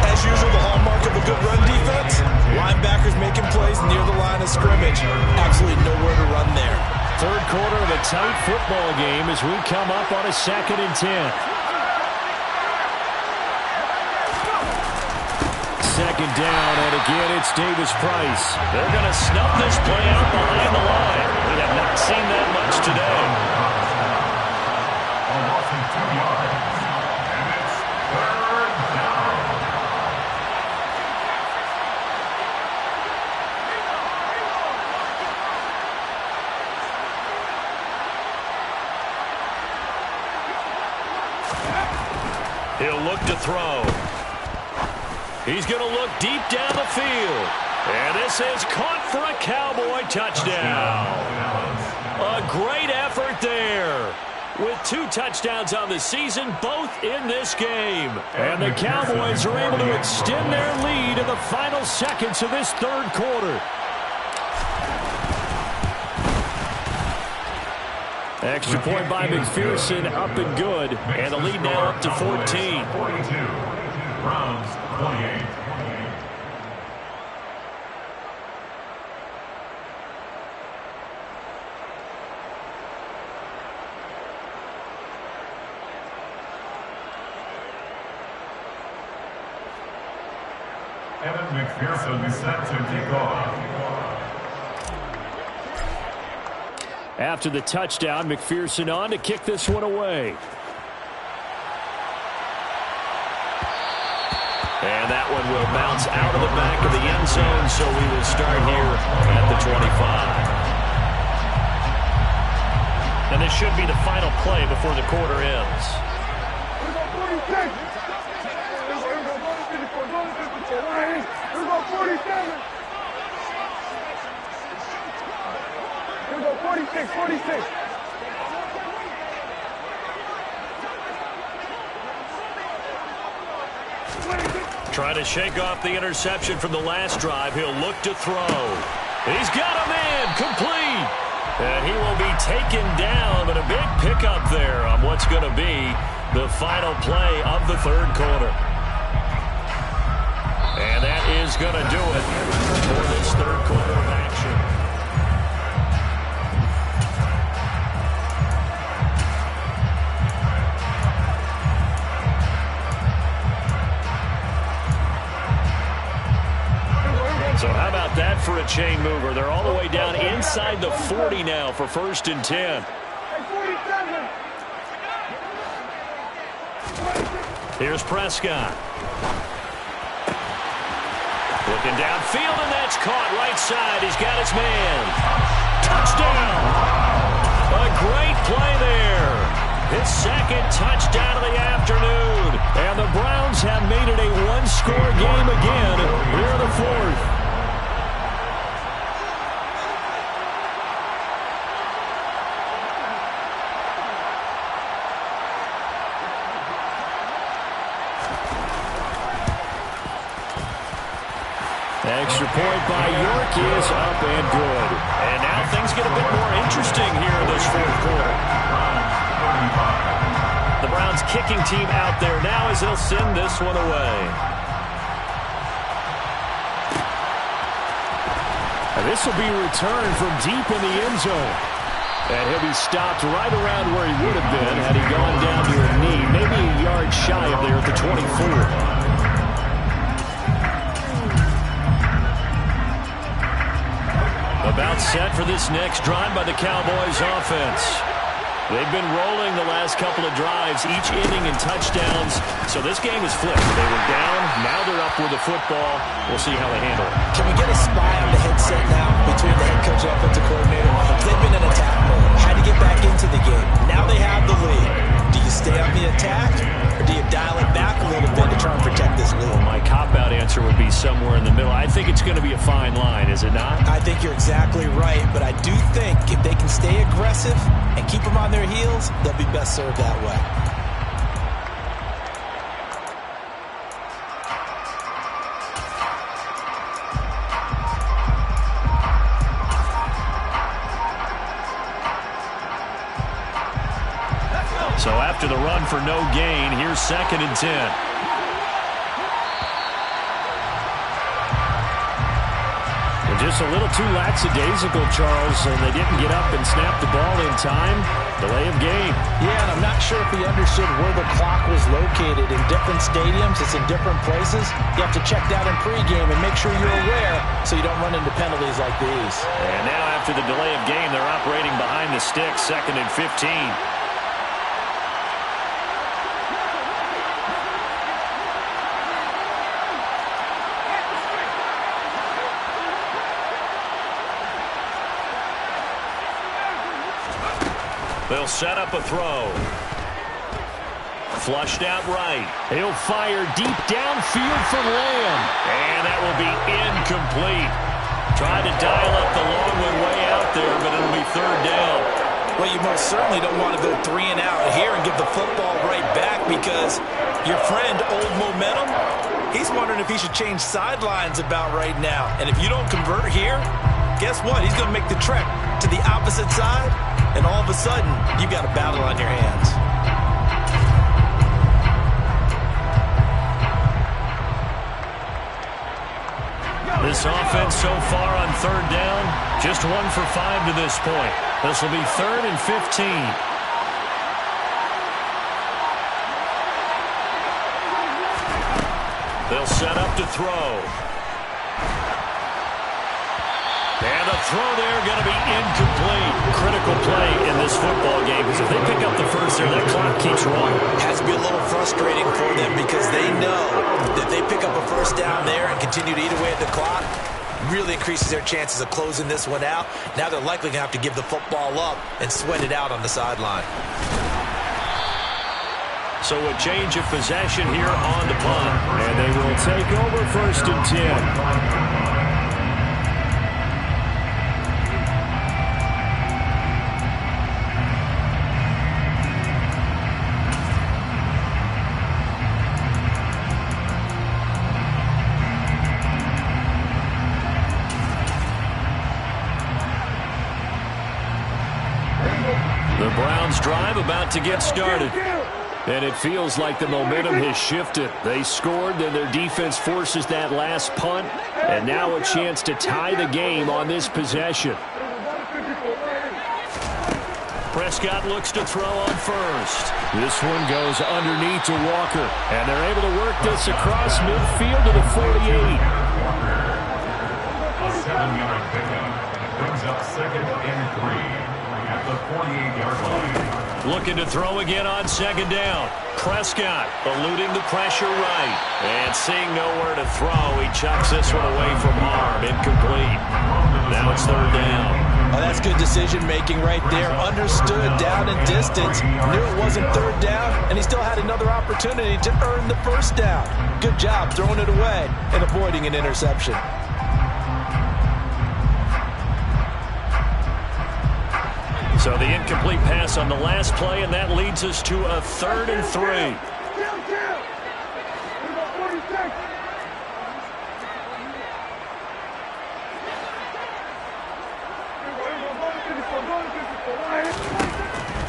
As usual, the hallmark of a good run defense, linebackers making plays near the line of scrimmage. Absolutely nowhere to run there. 3rd quarter of a tight football game as we come up on a 2nd and 10. 2nd down, and again it's Davis Price. They're going to snub this play out behind the line. We have not seen that much today. A loss of 2 yards. And it's 3rd down. He'll look to throw. He's going to look deep down the field. And this is caught for a Cowboy touchdown. A great effort there. With 2 touchdowns on the season, both in this game. And the Cowboys are able to extend their lead in the final seconds of this 3rd quarter. Extra point by McPherson, up and good. And the lead now up to 14. 42. Browns 28. Evan McPherson set to kick off. After the touchdown, McPherson on to kick this one away. And that one will bounce out of the back of the end zone, so we will start here at the 25. And this should be the final play before the quarter ends. Here we go, 47. 46, 46. Trying to shake off the interception from the last drive. He'll look to throw. He's got a man complete. And he will be taken down, but a big pickup there on what's going to be the final play of the third quarter. And that is going to do it for this third quarter of action. So how about that for a chain mover? They're all the way down inside the 40 now for 1st and 10. Here's Prescott. Looking downfield, and that's caught right side. He's got his man. Touchdown. A great play there. His second touchdown of the afternoon. And the Browns have made it a one-score game again here in the fourth. Extra point by York is up and good. And now things get a bit more interesting here in this fourth quarter. The Browns kicking team out there now as they'll send this one away. And this will be returned from deep in the end zone. And he'll be stopped right around where he would have been had he gone down to a knee, maybe a yard shy of there at the 24. About set for this next drive by the Cowboys offense. They've been rolling the last couple of drives, each inning in touchdowns. So this game is flipped. They were down, now they're up with the football. We'll see how they handle it. Can we get a spy on the headset now between the head coach and offensive coordinator? They've been in attack mode. Had to get back into the game. Now they have the lead. Do you stay on the attack, or do you dial it back a little bit to try and protect this lead? Well, my cop-out answer would be somewhere in the middle. I think it's going to be a fine line, is it not? I think you're exactly right, but I do think if they can stay aggressive and keep them on their heels, they'll be best served that way. So after the run for no gain, here's 2nd and 10. And just a little too lackadaisical, Charles, and they didn't get up and snap the ball in time. Delay of game. Yeah, and I'm not sure if he understood where the clock was located. In different stadiums, it's in different places. You have to check that in pregame and make sure you're aware so you don't run into penalties like these. And now after the delay of game, they're operating behind the sticks, 2nd and 15. They'll set up a throw. Flushed out right. He'll fire deep downfield for Lamb. And that will be incomplete. Tried to dial up the long one way out there, but it'll be 3rd down. Well, you most certainly don't want to go 3 and out here and give the football right back because your friend, Old Momentum, he's wondering if he should change sidelines about right now. And if you don't convert here, guess what? He's going to make the trek to the opposite side. And all of a sudden, you've got a battle on your hands. This offense so far on 3rd down, just 1 for 5 to this point. This will be 3rd and 15. They'll set up to throw. And the throw there going to be incomplete. Critical play in this football game because if they pick up the first there, that clock keeps rolling. Has to be a little frustrating for them because they know that they pick up a first down there and continue to eat away at the clock, really increases their chances of closing this one out. Now they're likely going to have to give the football up and sweat it out on the sideline. So a change of possession here on the punt. And they will take over 1st and 10. Browns drive about to get started. And it feels like the momentum has shifted. They scored, then their defense forces that last punt, and now a chance to tie the game on this possession. Prescott looks to throw on first. This one goes underneath to Walker, and they're able to work this across midfield to the 48. A 7-yard pickup. Brings up 2nd and 3 at the 48-yard line. Looking to throw again on 2nd down. Prescott eluding the pressure right. And seeing nowhere to throw, he chucks this one away from harm. Incomplete. Now it's 3rd down. Oh, that's good decision-making right there. Understood down and distance. Knew it wasn't 3rd down, and he still had another opportunity to earn the 1st down. Good job throwing it away and avoiding an interception. So the incomplete pass on the last play, and that leads us to a 3rd and 3.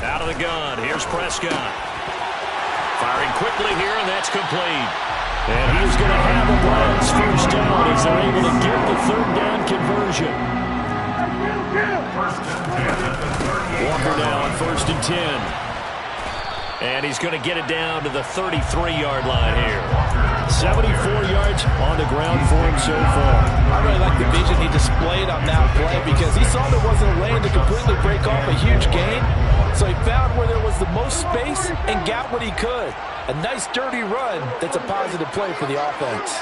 Out of the gun, here's Prescott. Firing quickly here, and that's complete. And he's going to have the Browns 1st down as they're able to get the 3rd down conversion. Walker now on 1st and 10. And he's going to get it down to the 33-yard line here. 74 yards on the ground for him so far. I really like the vision he displayed on that play because he saw there wasn't a lane to completely break off a huge gain. So he found where there was the most space and got what he could. A nice, dirty run that's a positive play for the offense.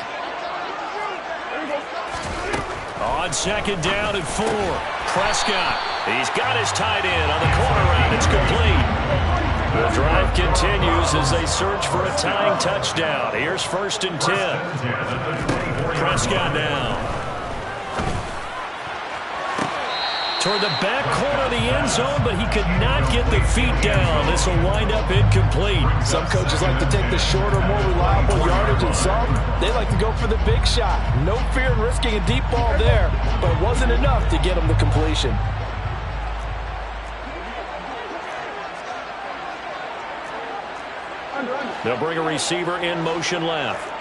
On 2nd down and 4. Prescott. He's got his tight end on the corner route. It's complete. The drive continues as they search for a tying touchdown. Here's 1st and 10. Prescott now. Toward the back corner of the end zone, but he could not get the feet down. This will wind up incomplete. Some coaches like to take the shorter, more reliable yardage, and some, they like to go for the big shot. No fear in risking a deep ball there, but it wasn't enough to get him the completion. They'll bring a receiver in motion left.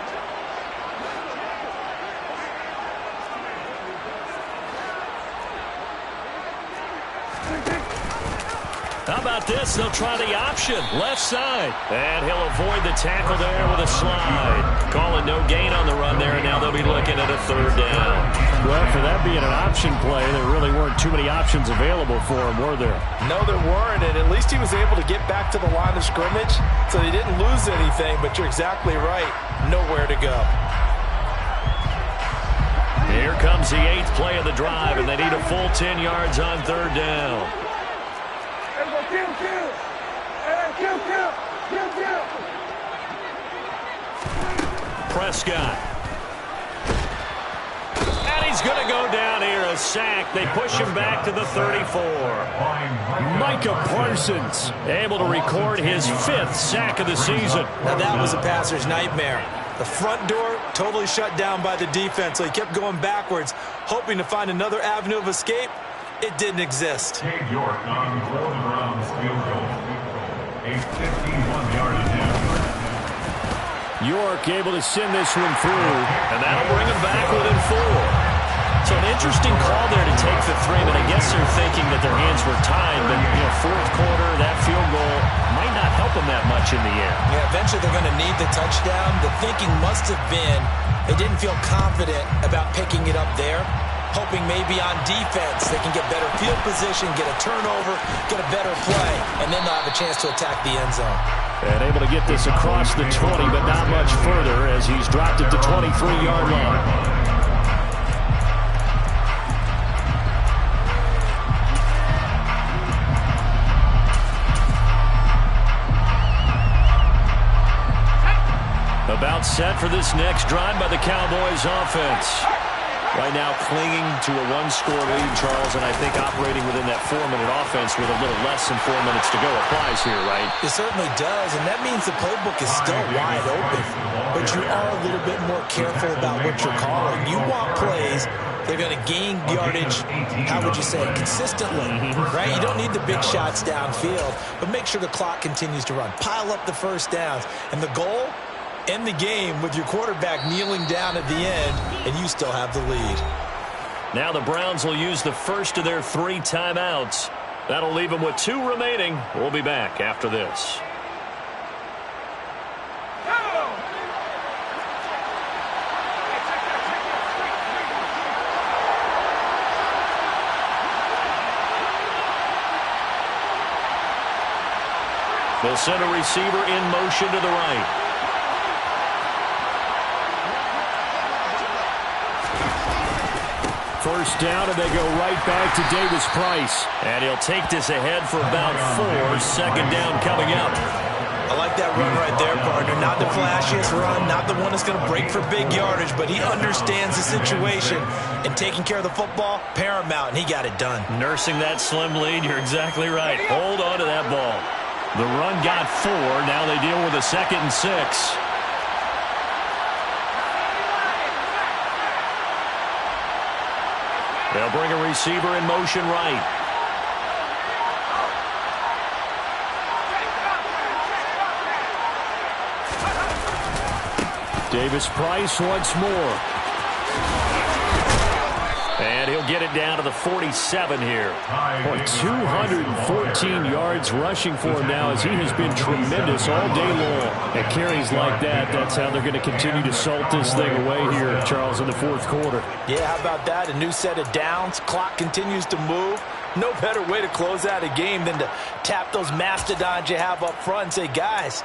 How about this? They'll try the option. Left side. And he'll avoid the tackle there with a slide. Calling no gain on the run there, and now they'll be looking at a 3rd down. Well, for that being an option play, there really weren't too many options available for him, were there? No, there weren't, and at least he was able to get back to the line of scrimmage, so he didn't lose anything, but you're exactly right. Nowhere to go. Here comes the 8th play of the drive, and they need a full 10 yards on 3rd down. Prescott. And he's going to go down here, a sack. They push him back to the 34. Micah Parsons able to record his 5th sack of the season. Now that was a passer's nightmare. The front door totally shut down by the defense, so he kept going backwards, hoping to find another avenue of escape. It didn't exist. Cade York on for the Browns field goal. A 51-yard attempt. York able to send this one through. And that'll bring him back within 4. So an interesting call there to take the 3, but I guess they're thinking that their hands were tied. But, 4th quarter, that field goal might not help them that much in the end. Yeah, eventually they're going to need the touchdown. The thinking must have been they didn't feel confident about picking it up there, hoping maybe on defense they can get better field position, get a turnover, get a better play, and then they'll have a chance to attack the end zone. And able to get this across the 20, but not much further as he's dropped it to 23-yard line. About set for this next drive by the Cowboys offense. Right now clinging to a 1-score lead, Charles, and I think operating within that 4-minute offense with a little less than 4 minutes to go applies here, right? It certainly does, and that means the playbook is still wide open. But you are a little bit more careful about what you're calling. You want plays They're going to gain yardage, how would you say, consistently, right? You don't need the big shots downfield, but make sure the clock continues to run. Pile up the first downs. And the goal, end the game with your quarterback kneeling down at the end, and you still have the lead. Now the Browns will use the first of their 3 timeouts. That'll leave them with 2 remaining. We'll be back after this. They'll send a receiver in motion to the right. First down, and they go right back to Davis Price. And he'll take this ahead for about 4. Second down coming up. I like that run right there, partner. Not the flashiest run, not the one that's going to break for big yardage, but he understands the situation, and taking care of the football, paramount, and he got it done. Nursing that slim lead, you're exactly right. Hold on to that ball. The run got 4. Now they deal with a 2nd and 6. They'll bring a receiver in motion right. Davis Price once more. And he'll get it down to the 47 here. Boy, 214 yards rushing for him now as he has been tremendous all day long. At carries like that, that's how they're going to continue to salt this thing away here, Charles, in the 4th quarter. Yeah, how about that? A new set of downs. Clock continues to move. No better way to close out a game than to tap those mastodons you have up front and say, guys,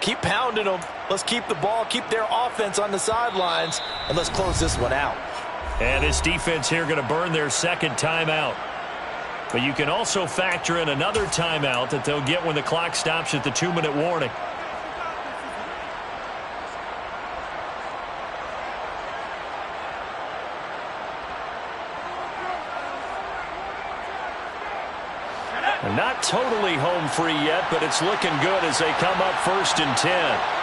keep pounding them. Let's keep the ball, keep their offense on the sidelines, and let's close this one out. And this defense here going to burn their 2nd timeout. But you can also factor in another timeout that they'll get when the clock stops at the 2-minute warning. They're not totally home free yet, but it's looking good as they come up 1st and 10.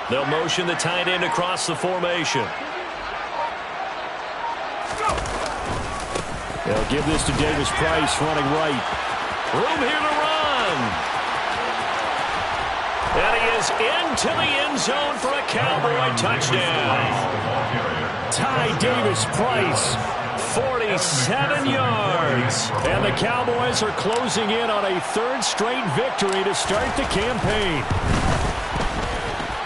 They'll motion the tight end across the formation. They'll give this to Davis Price running right. Room here to run. And he is into the end zone for a Cowboy touchdown. Ty Davis Price. 47 yards. And the Cowboys are closing in on a 3rd straight victory to start the campaign.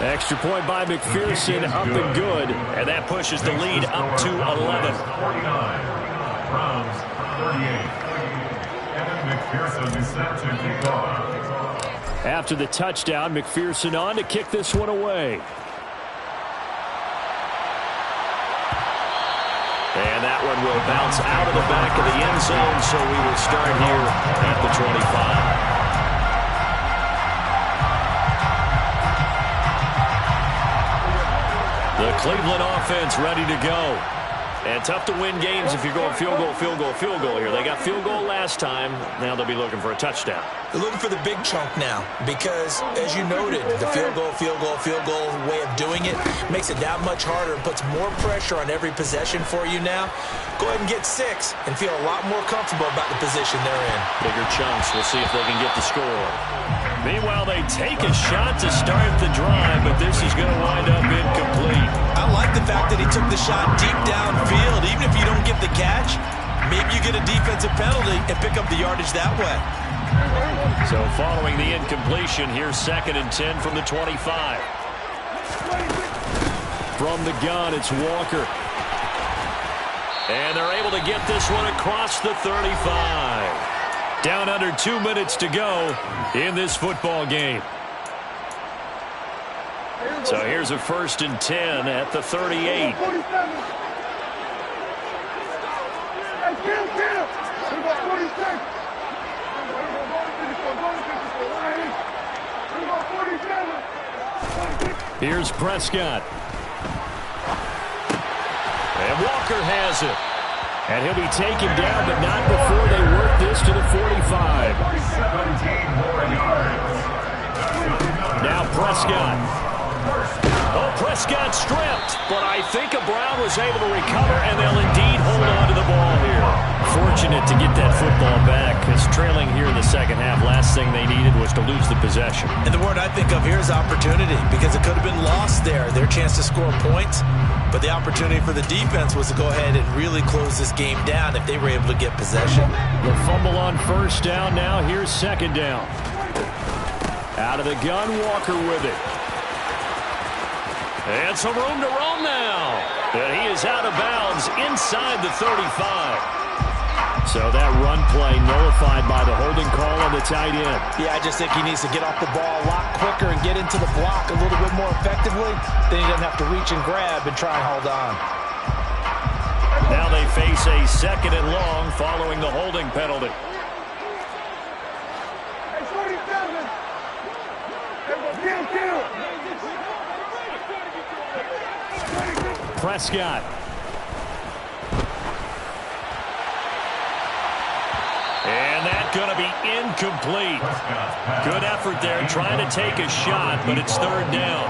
Extra point by McPherson, up and good. And that pushes the lead up to 11. 49. Browns 38. Kevin McPherson is set to kick off. After the touchdown, McPherson on to kick this one away. And that one will bounce out of the back of the end zone, so we will start here at the 25. The Cleveland offense ready to go. And tough to win games if you're going field goal, field goal, field goal here. They got field goal last time. Now they'll be looking for a touchdown. They're looking for the big chunk now because, as you noted, the field goal way of doing it makes it that much harder and puts more pressure on every possession for you now. Go ahead and get 6 and feel a lot more comfortable about the position they're in. Bigger chunks. We'll see if they can get the score. Meanwhile, they take a shot to start the drive, but this is going to wind up incomplete. I like the fact that he took the shot deep downfield. Even if you don't get the catch, maybe you get a defensive penalty and pick up the yardage that way. So following the incompletion, here's 2nd and 10 from the 25. From the gun, it's Walker. And they're able to get this one across the 35. Down under 2 minutes to go in this football game. So here's a 1st and 10 at the 38. Here's Prescott. And Walker has it. And he'll be taken down, but not before they work this to the 45. 17 more yards. Now Prescott. Oh, Prescott stripped. But I think Brown was able to recover, and they'll indeed hold on to the ball here. Fortunate to get that football back, because trailing here in the second half, last thing they needed was to lose the possession. And the word I think of here is opportunity, because it could have been lost there, their chance to score points. But the opportunity for the defense was to go ahead and really close this game down if they were able to get possession. The fumble on first down now. Here's second down. Out of the gun, Walker with it. And some room to roam now. And he is out of bounds inside the 35. So that run play nullified by the holding call on the tight end. Yeah, I just think he needs to get off the ball a lot quicker and get into the block a little bit more effectively. Then he doesn't have to reach and grab and try and hold on. Now they face a second and long following the holding penalty. Prescott. And that's going to be incomplete. Good effort there trying to take a shot, but it's third down.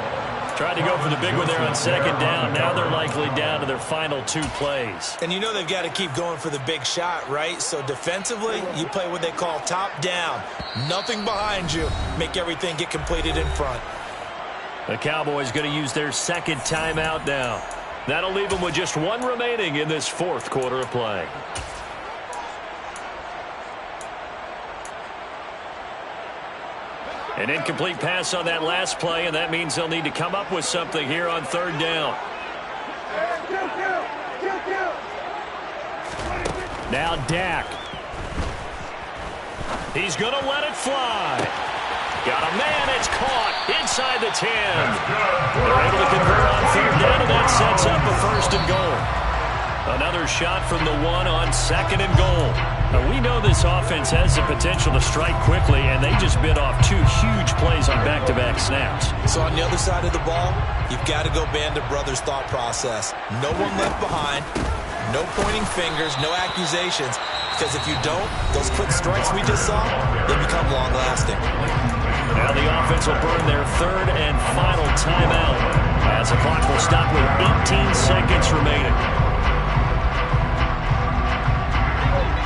Tried to go for the big one there on second down. Now they're likely down to their final 2 plays. And you know they've got to keep going for the big shot, right? So defensively, you play what they call top down. Nothing behind you. Make everything get completed in front. The Cowboys going to use their second timeout now. That'll leave them with just 1 remaining in this fourth quarter of play. An incomplete pass on that last play, and that means they'll need to come up with something here on third down. Now Dak. He's going to let it fly. Got a man, it's caught inside the 10. They're able to convert on third down, and that sets up a first and goal. Another shot from the 1 on second and goal. Now, we know this offense has the potential to strike quickly, and they just bit off 2 huge plays on back-to-back snaps. So on the other side of the ball, you've got to go Band of Brothers thought process. No one left behind, no pointing fingers, no accusations, because if you don't, those quick strikes we just saw, they become long-lasting. Now the offense will burn their third and final timeout as the clock will stop with 18 seconds remaining.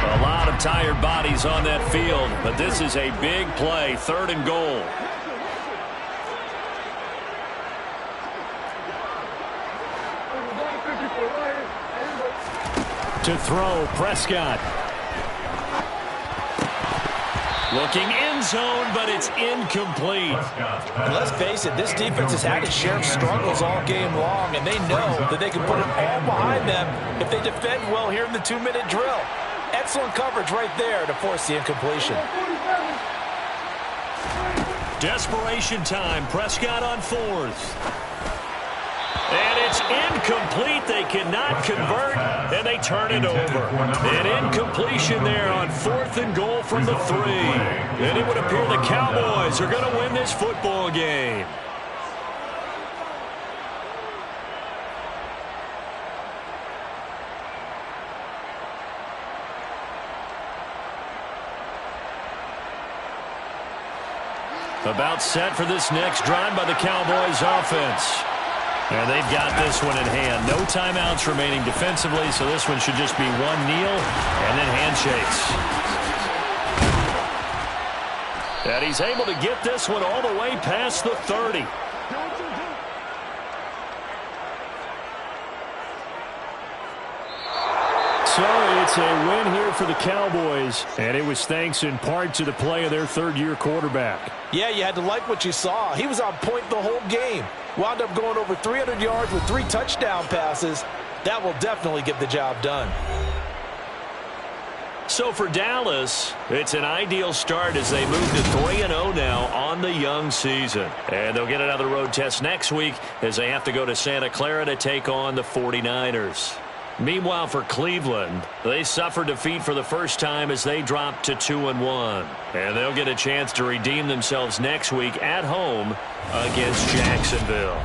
A lot of tired bodies on that field, but this is a big play, third and goal. To throw, Prescott. Looking end zone, but it's incomplete. And let's face it, this defense has had its share of struggles all game long, and they know that they can put it all behind them if they defend well here in the 2-minute drill. Excellent coverage right there to force the incompletion. Desperation time. Prescott on fourth. And it's incomplete. They cannot convert, and they turn it over. An incompletion there on fourth and goal from the 3. And it would appear the Cowboys are going to win this football game. About set for this next drive by the Cowboys offense. And they've got this one in hand. No timeouts remaining defensively, so this one should just be 1 kneel and then handshakes. And he's able to get this one all the way past the 30. So it's a win here for the Cowboys, and it was thanks in part to the play of their third-year quarterback. Yeah, you had to like what you saw. He was on point the whole game. Wound up going over 300 yards with 3 touchdown passes. That will definitely get the job done. So for Dallas, it's an ideal start as they move to 3-0 now on the young season. And they'll get another road test next week as they have to go to Santa Clara to take on the 49ers. Meanwhile, for Cleveland, they suffered defeat for the first time as they dropped to 2-1. And they'll get a chance to redeem themselves next week at home against Jacksonville.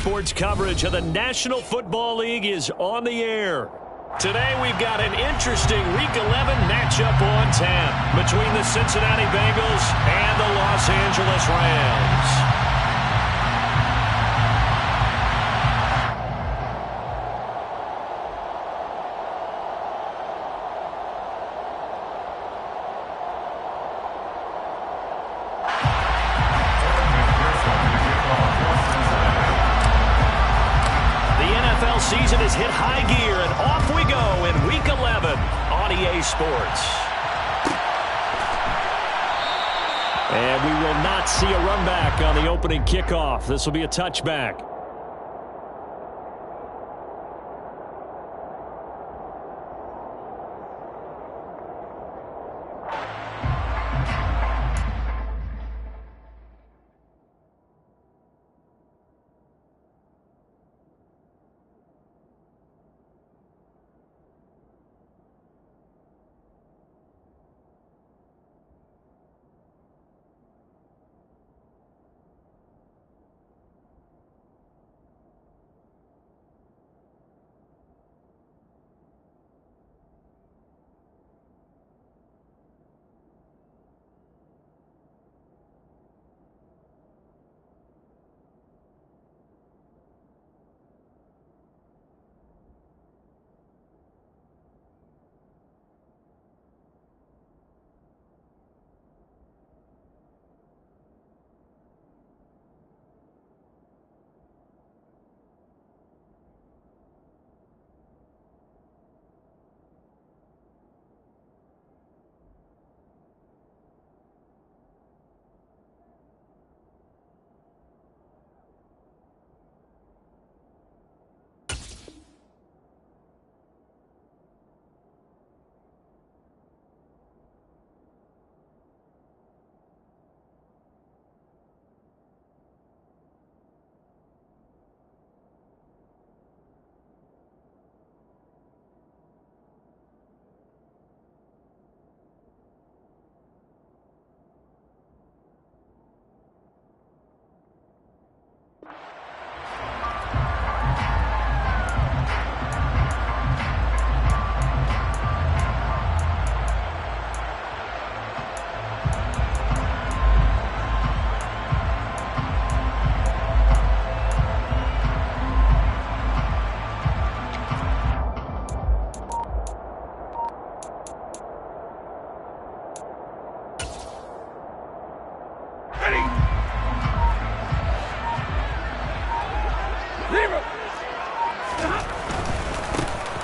Sports coverage of the National Football League is on the air. Today we've got an interesting Week 11 matchup on tap between the Cincinnati Bengals and the Los Angeles Rams. Season is hit high gear, and off we go in Week 11 on EA Sports. And we will not see a run back on the opening kickoff. This will be a touchback.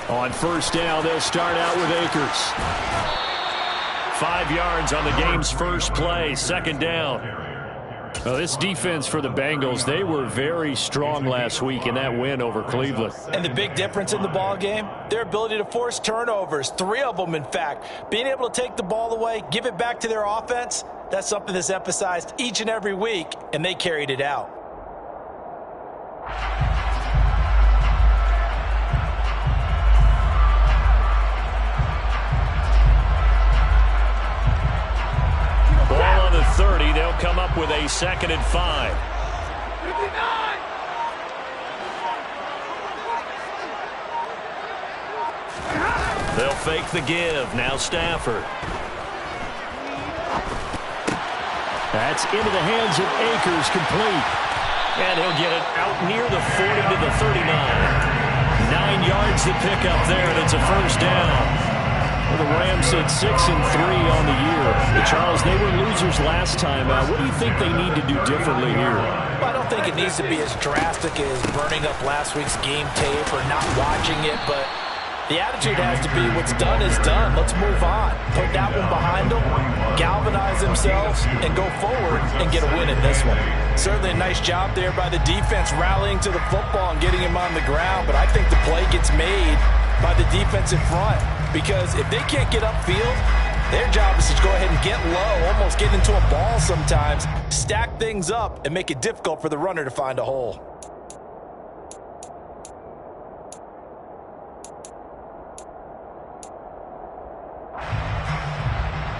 On first down, they'll start out with Akers. 5 yards on the game's first play, second down. Well, this defense for the Bengals, they were very strong last week in that win over Cleveland. And the big difference in the ball game, their ability to force turnovers, 3 of them, in fact. Being able to take the ball away, give it back to their offense, that's something that's emphasized each and every week, and they carried it out. Ball on the 30. They'll come up with a 2nd and 5. 59! They'll fake the give. Now Stafford. That's into the hands of Akers, complete. And he'll get it out near the 40 to the 39. 9 yards to pick up there, and it's a first down. Well, the Rams sit 6-3 on the year. But Charles, they were losers last time out. What do you think they need to do differently here? Well, I don't think it needs to be as drastic as burning up last week's game tape or not watching it, but the attitude has to be what's done is done. Let's move on. Put that one behind them, galvanize themselves, and go forward and get a win in this one. Certainly a nice job there by the defense rallying to the football and getting him on the ground, but I think the play gets made by the defense in front, because if they can't get upfield, their job is to go ahead and get low, almost get into a ball sometimes, stack things up, and make it difficult for the runner to find a hole.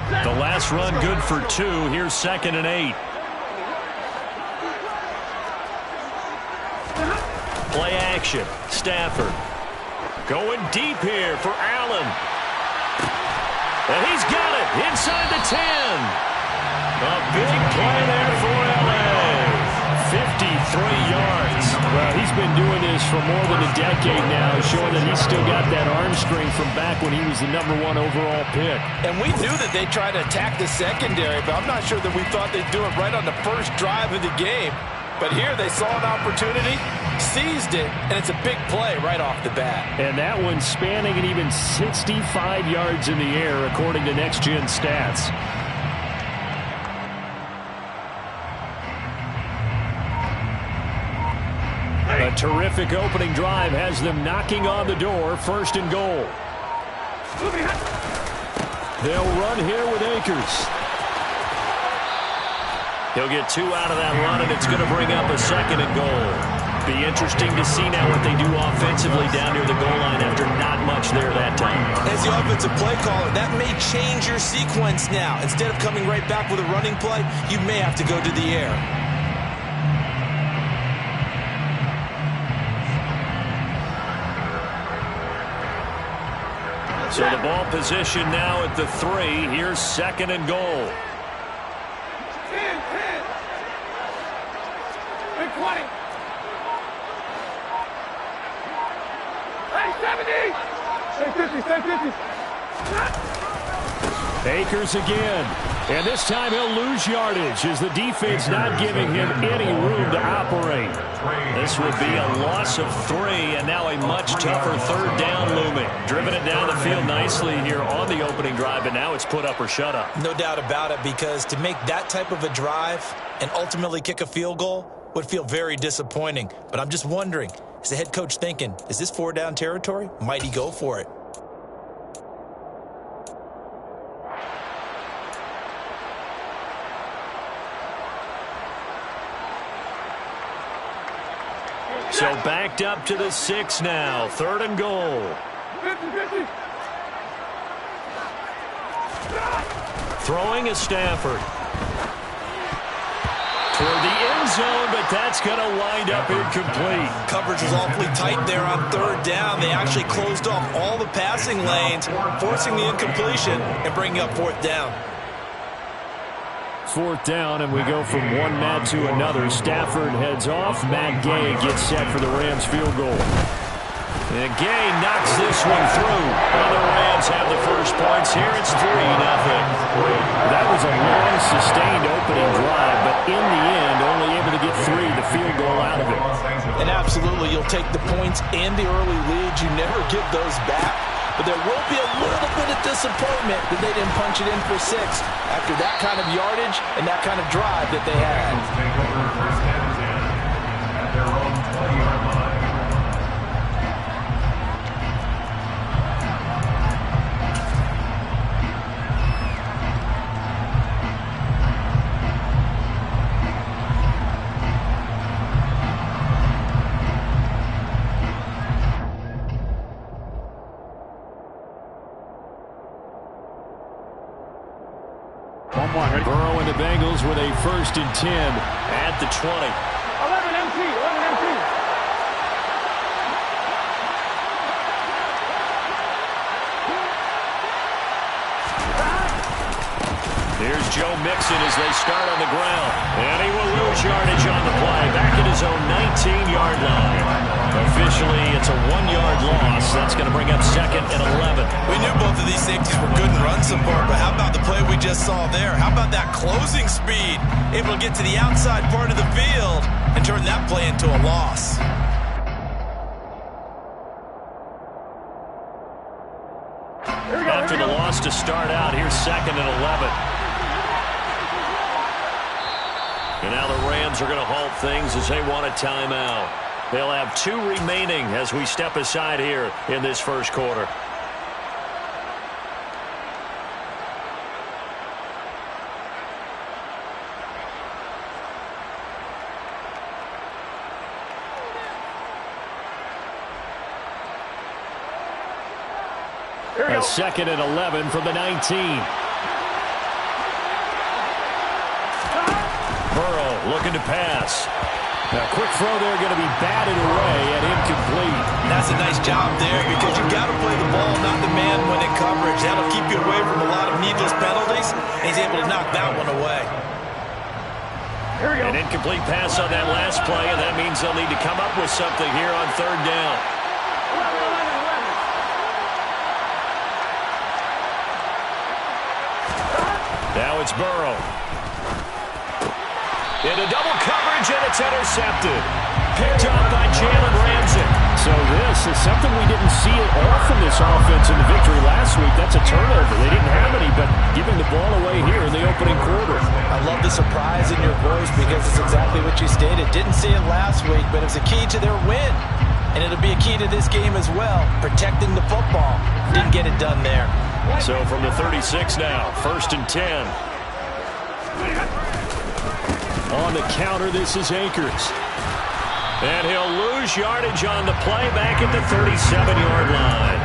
The last run good for 2. Here's 2nd and 8. possession. Stafford going deep here for Allen. And he's got it inside the 10. A big play there for L.A. 53 yards. Well, he's been doing this for more than a decade now, showing that he's still got that arm strength from back when he was the #1 overall pick. And we knew that they'd try to attack the secondary, but I'm not sure that we thought they'd do it right on the first drive of the game. But here they saw an opportunity, seized it, and it's a big play right off the bat. And that one spanning an even 65 yards in the air, according to Next Gen Stats. A terrific opening drive has them knocking on the door, 1st and goal. They'll run here with Akers. He'll get 2 out of that run, and it's going to bring up a 2nd and goal. Be interesting to see now what they do offensively down near the goal line after not much there that time. As the offensive play caller, that may change your sequence now. Instead of coming right back with a running play, you may have to go to the air. So the ball position now at the 3. Here's 2nd and goal. 10, 10. 20. Hey, 70. Stay 50. Akers again. And this time he'll lose yardage as the defense not giving him any room to operate. This would be a loss of 3, and now a much tougher 3rd down looming. Driven it down the field nicely here on the opening drive, but now it's put up or shut up. No doubt about it, because to make that type of a drive and ultimately kick a field goal would feel very disappointing. But I'm just wondering, is the head coach thinking, is this 4-down territory? Might he go for it? So backed up to the 6 now. 3rd and goal. 50. Throwing is Stafford. Toward the end zone, but that's going to wind up incomplete. Coverage was awfully tight there on 3rd down. They actually closed off all the passing lanes, forcing the incompletion and bringing up 4th down. 4th down, and we go from one Matt to another. Stafford heads off. Matt Gay gets set for the Rams field goal. And Gay knocks this one through. And the Rams have the first points here. It's 3-0. That was a long, sustained opening drive, but in the end, only able to get 3, the field goal out of it. And absolutely, you'll take the points and the early leads. You never get those back. But there will be a little bit of disappointment that they didn't punch it in for 6 after that kind of yardage and that kind of drive that they had. Take over 1st and 10 at their own 20-yard line. Burrow and the Bengals with a 1st and 10 at the 20. 11 MT. Here's Joe Mixon as they start on the ground. And he will lose yardage on the play. Back at his own 19-yard line. Officially, it's a 1-yard loss. That's going to bring up 2nd and 11. We knew both of these safeties were good in run support, but how about the play we just saw there? How about that closing speed? Able to get to the outside part of the field and turn that play into a loss. After the loss to start out, here's 2nd and 11. And now the Rams are going to halt things as they want a timeout. They'll have 2 remaining as we step aside here in this first quarter. A 2nd and 11 from the 19. Burrow looking to pass. A quick throw there going to be batted away and incomplete. And that's a nice job there because you've got to play the ball, not the man when in coverage. That'll keep you away from a lot of needless penalties, and he's able to knock that one away. Here we go. An incomplete pass on that last play, and that means they'll need to come up with something here on third down. 11. Now it's Burrow. Into double coverage, and it's intercepted. Picked up by Jalen Ramsey. So this is something we didn't see at all from this offense in the victory last week. That's a turnover. They didn't have any, but giving the ball away here in the opening quarter. I love the surprise in your voice because it's exactly what you stated. Didn't see it last week, but it was a key to their win. And it'll be a key to this game as well, protecting the football. Didn't get it done there. So from the 36 now, 1st and 10. On the counter, this is Akers. And he'll lose yardage on the play back at the 37-yard line.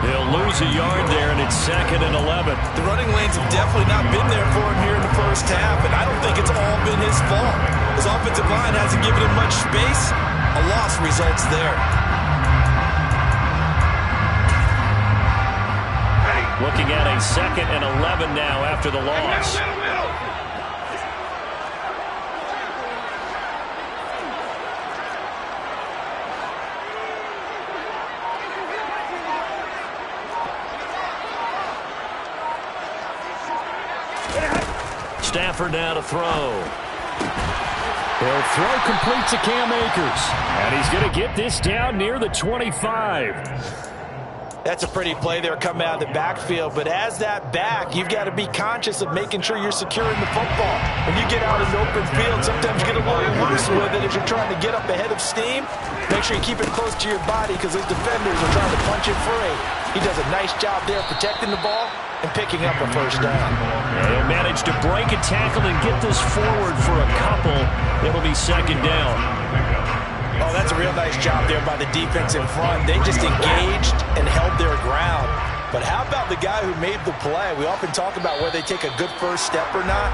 He'll lose a yard there, and it's 2nd and 11. The running lanes have definitely not been there for him here in the first half, and I don't think it's all been his fault. His offensive line hasn't given him much space. A loss results there. Looking at a 2nd and 11 now after the loss. Stafford now to throw. He'll throw complete to Cam Akers. And he's going to get this down near the 25. That's a pretty play there coming out of the backfield, but as that back, you've got to be conscious of making sure you're securing the football. When you get out in the open field, sometimes you get a little loose with it if you're trying to get up ahead of steam. Make sure you keep it close to your body because those defenders are trying to punch it free. He does a nice job there protecting the ball and picking up a first down. He'll manage to break a tackle and get this forward for a couple. It'll be 2nd down. Oh, that's a real nice job there by the defense in front. They just engaged and held their ground. But how about the guy who made the play? We often talk about whether they take a good first step or not.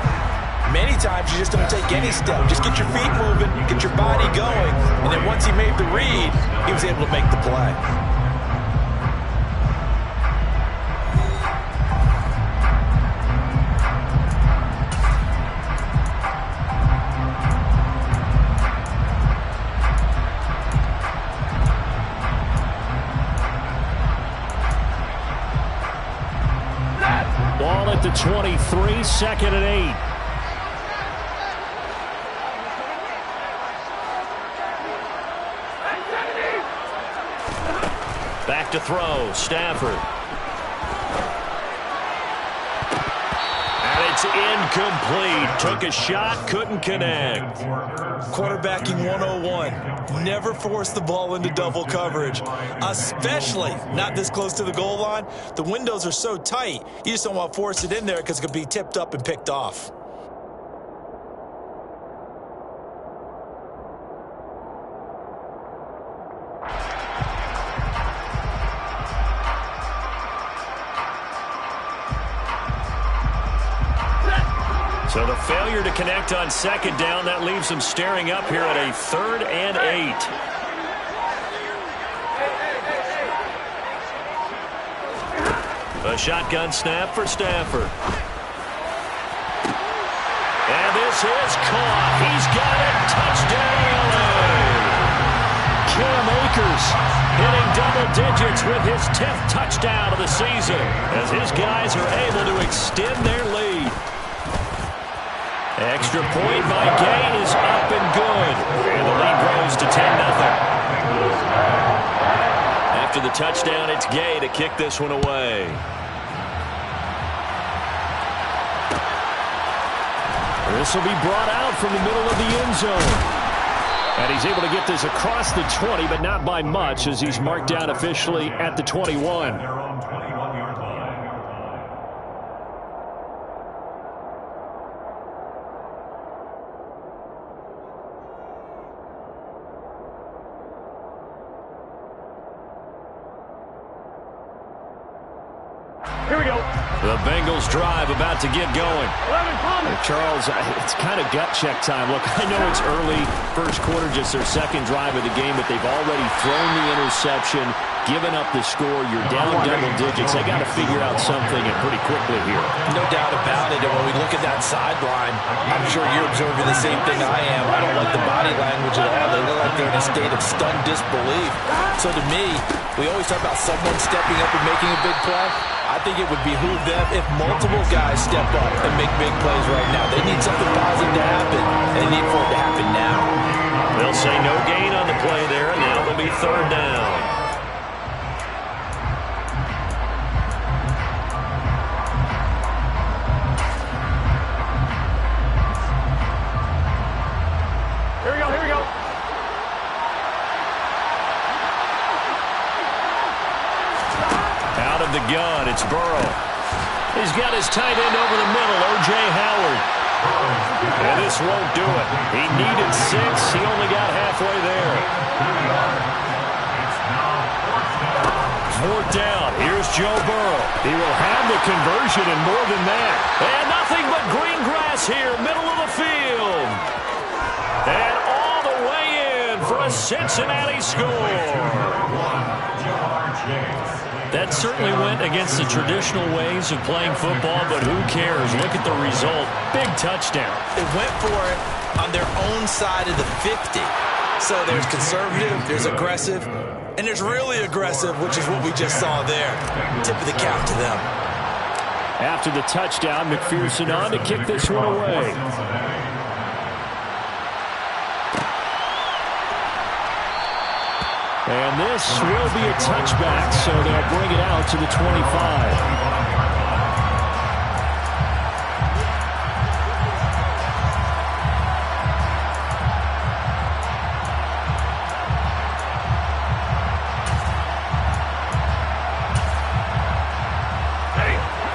Many times you just don't take any step. Just get your feet moving, get your body going, and then once he made the read, he was able to make the play. Ball at the 23, 2nd and 8. Back to throw, Stafford. And it's incomplete. Took a shot, couldn't connect. Quarterbacking 101. Never force the ball into double coverage, especially not this close to the goal line. The windows are so tight, you just don't want to force it in there because it could be tipped up and picked off. So the failure to connect on 2nd down, that leaves them staring up here at a 3rd and 8. A shotgun snap for Stafford. And this is caught. He's got it. Touchdown, LA. Cam Akers hitting double digits with his 10th touchdown of the season as his guys are able to extend their lead. Extra point by Gay is up and good. And the lead grows to 10-0. After the touchdown, it's Gay to kick this one away. This will be brought out from the middle of the end zone. And he's able to get this across the 20, but not by much as he's marked down officially at the 21. Here we go. The Bengals drive about to get going. Charles, it's kind of gut check time. Look, I know it's early, first quarter, just their second drive of the game, but they've already thrown the interception, given up the score. You're down double digits. They got to figure out something and pretty quickly here. No doubt about it. And when we look at that sideline, I'm sure you're observing the same thing I am. I don't like the body language at all. They look like they're in a state of stunned disbelief. So to me, we always talk about someone stepping up and making a big play. I think it would behoove them if multiple guys step up and make big plays right now. They need something positive to happen, and they need for it to happen now. They'll say no gain on the play there, and now it'll be third down. Here we go, here we go. Out of the gun, it's Burrow. He's got his tight end over the middle, O.J. Howard. And this won't do it. He needed 6. He only got halfway there. Fourth down. Here's Joe Burrow. He will have the conversion and more than that. And nothing but green grass here, middle of the field. And all the way in for a Cincinnati score. That certainly went against the traditional ways of playing football, but who cares? Look at the result. Big touchdown. They went for it on their own side of the 50. So there's conservative, there's aggressive, and there's really aggressive, which is what we just saw there. Tip of the cap to them. After the touchdown, McPherson on to kick this one away. And this will be a touchback, so they'll bring it out to the 25.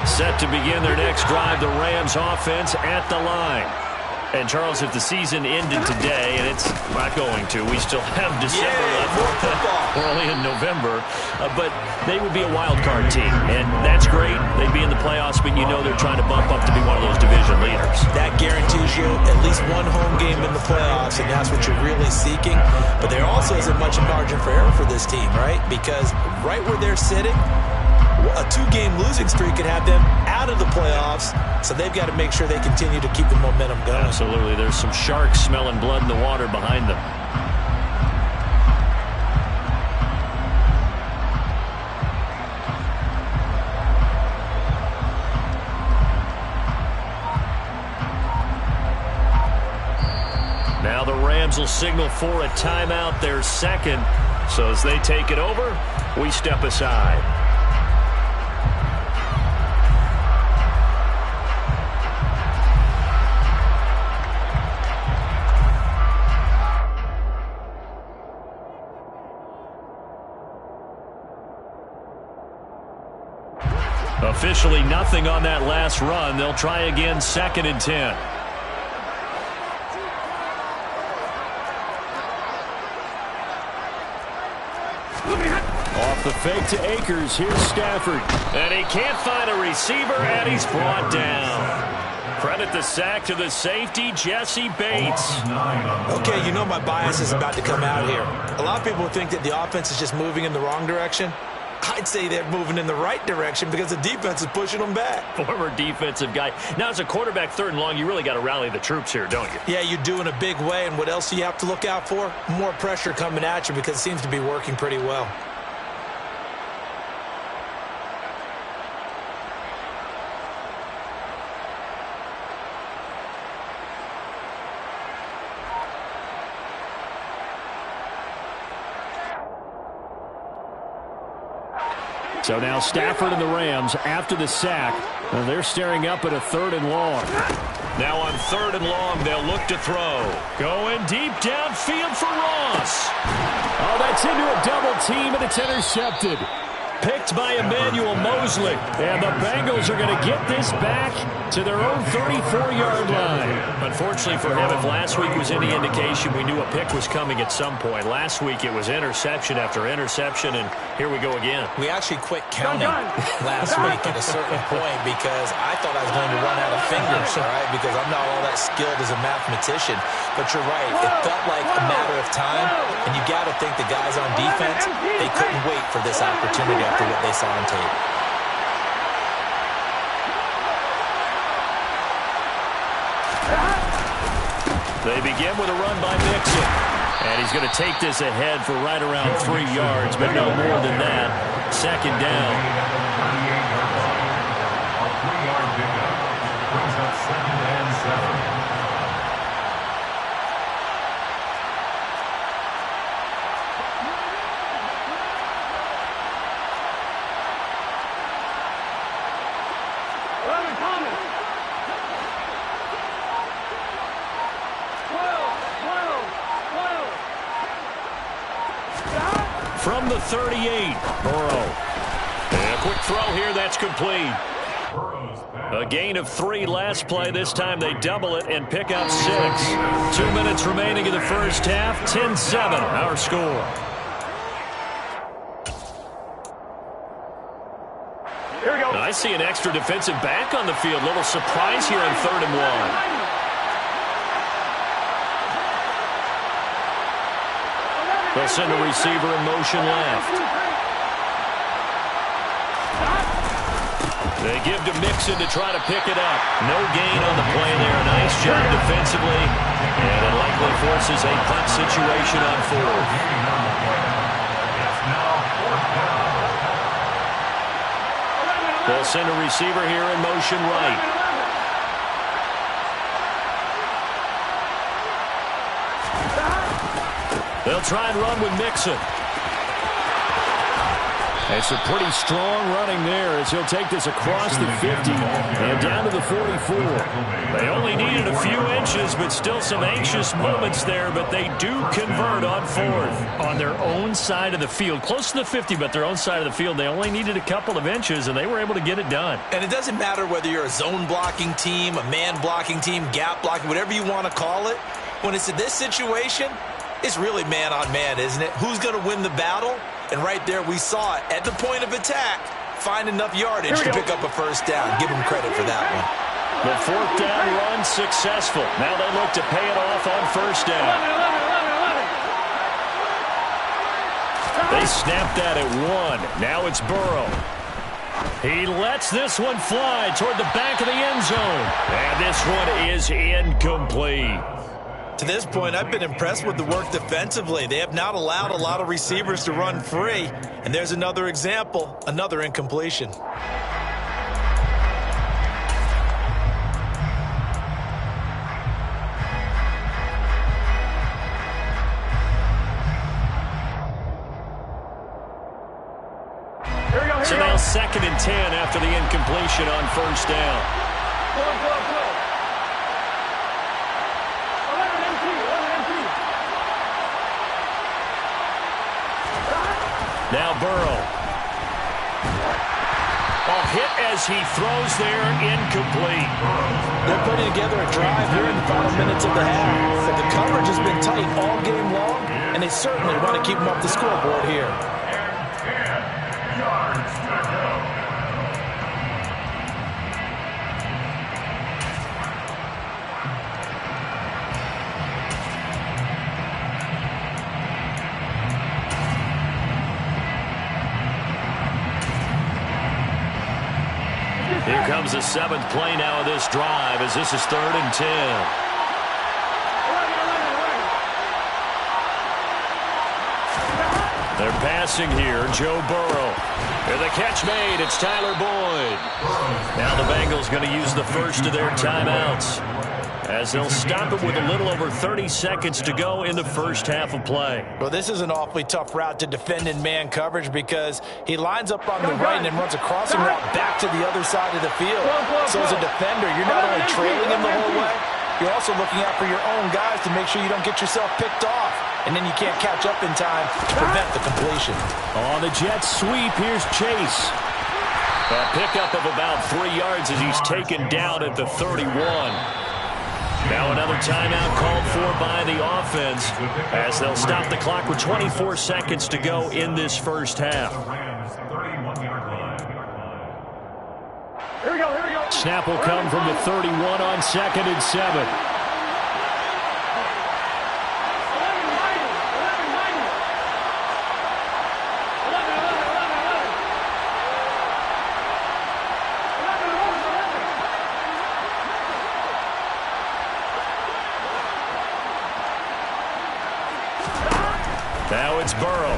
Set to begin their next drive, the Rams offense at the line. And, Charles, if the season ended today, and it's not going to, we still have December left. We're only in November. But they would be a wild card team, and that's great. They'd be in the playoffs, but you know they're trying to bump up to be one of those division leaders. That guarantees you at least one home game in the playoffs, and that's what you're really seeking. But there also isn't much margin for error for this team, right? Because right where they're sitting, a 2-game losing streak could have them out of the playoffs, so they've got to make sure they continue to keep the momentum going. Absolutely. There's some sharks smelling blood in the water behind them. Now the Rams will signal for a timeout, their second. So as they take it over, we step aside. Officially nothing on that last run. They'll try again, 2nd and 10. Off the fake to Akers. Here's Stafford. And he can't find a receiver, and he's brought down. Credit the sack to the safety, Jesse Bates. Okay, you know my bias is about to come out here. A lot of people think that the offense is just moving in the wrong direction. I'd say they're moving in the right direction because the defense is pushing them back. Former defensive guy. Now, as a quarterback, 3rd and long, you really got to rally the troops here, don't you? Yeah, you do in a big way. And what else do you have to look out for? More pressure coming at you because it seems to be working pretty well. So now Stafford and the Rams after the sack. And they're staring up at a 3rd and long. Now on 3rd and long, they'll look to throw. Going deep downfield for Ross. Oh, that's into a double team, and it's intercepted. Picked by Emmanuel Mosley. And the Bengals are going to get this back to their own 34-yard line. Unfortunately for him, if last week was any indication, we knew a pick was coming at some point. Last week it was interception after interception, and here we go again. We actually quit counting last week at a certain point because I thought I was going to run out of fingers, all right, because I'm not all that skilled as a mathematician. But you're right. It felt like a matter of time, and you got to think the guys on defense, they couldn't wait for this opportunity after what they saw on tape. They begin with a run by Mixon. And he's going to take this ahead for right around 3 yards, but no more than that. Second down. A 3-yard pickup brings up 2nd and 7. From the 38, Burrow. And a quick throw here, that's complete. A gain of 3 last play. This time they double it and pick up 6. 2 minutes remaining in the first half. 10-7, our score. Here we go. I see an extra defensive back on the field. Little surprise here on 3rd and 1. They'll send a receiver in motion left. They give to Mixon to try to pick it up. No gain on the play there. Nice job defensively. And it likely forces a punt situation on 4th. They'll send a receiver here in motion right. They'll try and run with Mixon. It's a pretty strong running there as he'll take this across the 50 and down to the 44. They only needed a few inches, but still some anxious moments there, but they do convert on 4th. On their own side of the field, close to the 50, but their own side of the field, they only needed a couple of inches, and they were able to get it done. And it doesn't matter whether you're a zone blocking team, a man blocking team, gap blocking, whatever you want to call it. When it's in this situation, it's really man-on-man, isn't it? Who's going to win the battle? And right there, we saw it. At the point of attack, find enough yardage to pick up a first down. Give them credit for that one. The 4th down run successful. Now they look to pay it off on 1st down. They snapped that at 1. Now it's Burrow. He lets this one fly toward the back of the end zone. And this one is incomplete. To this point, I've been impressed with the work defensively. They have not allowed a lot of receivers to run free. And there's another example, another incompletion. So now 2nd and 10 after the incompletion on 1st down. Now Burrow. A hit as he throws there, incomplete. They're putting together a drive here in the final minutes of the half. But the coverage has been tight all game long, and they certainly want to keep them up the scoreboard here. And 10 yards to go. Here comes the 7th play now of this drive as this is 3rd and 10. They're passing here. Joe Burrow. And the catch made. It's Tyler Boyd. Now the Bengals going to use the first of their timeouts as they'll stop it with a little over 30 seconds to go in the first half of play. Well, this is an awfully tough route to defend in man coverage because he lines up on the right and then runs a crossing route back to the other side of the field. So as a defender, you're not only trailing him the whole way, you're also looking out for your own guys to make sure you don't get yourself picked off. and then you can't catch up in time to prevent the completion. On the jet sweep, here's Chase. A pickup of about 3 yards as he's taken down at the 31. Now another timeout called for by the offense as they'll stop the clock with 24 seconds to go in this first half. Here we go, here we go. Snap will come from the 31 on 2nd and 7. Now it's Burrow.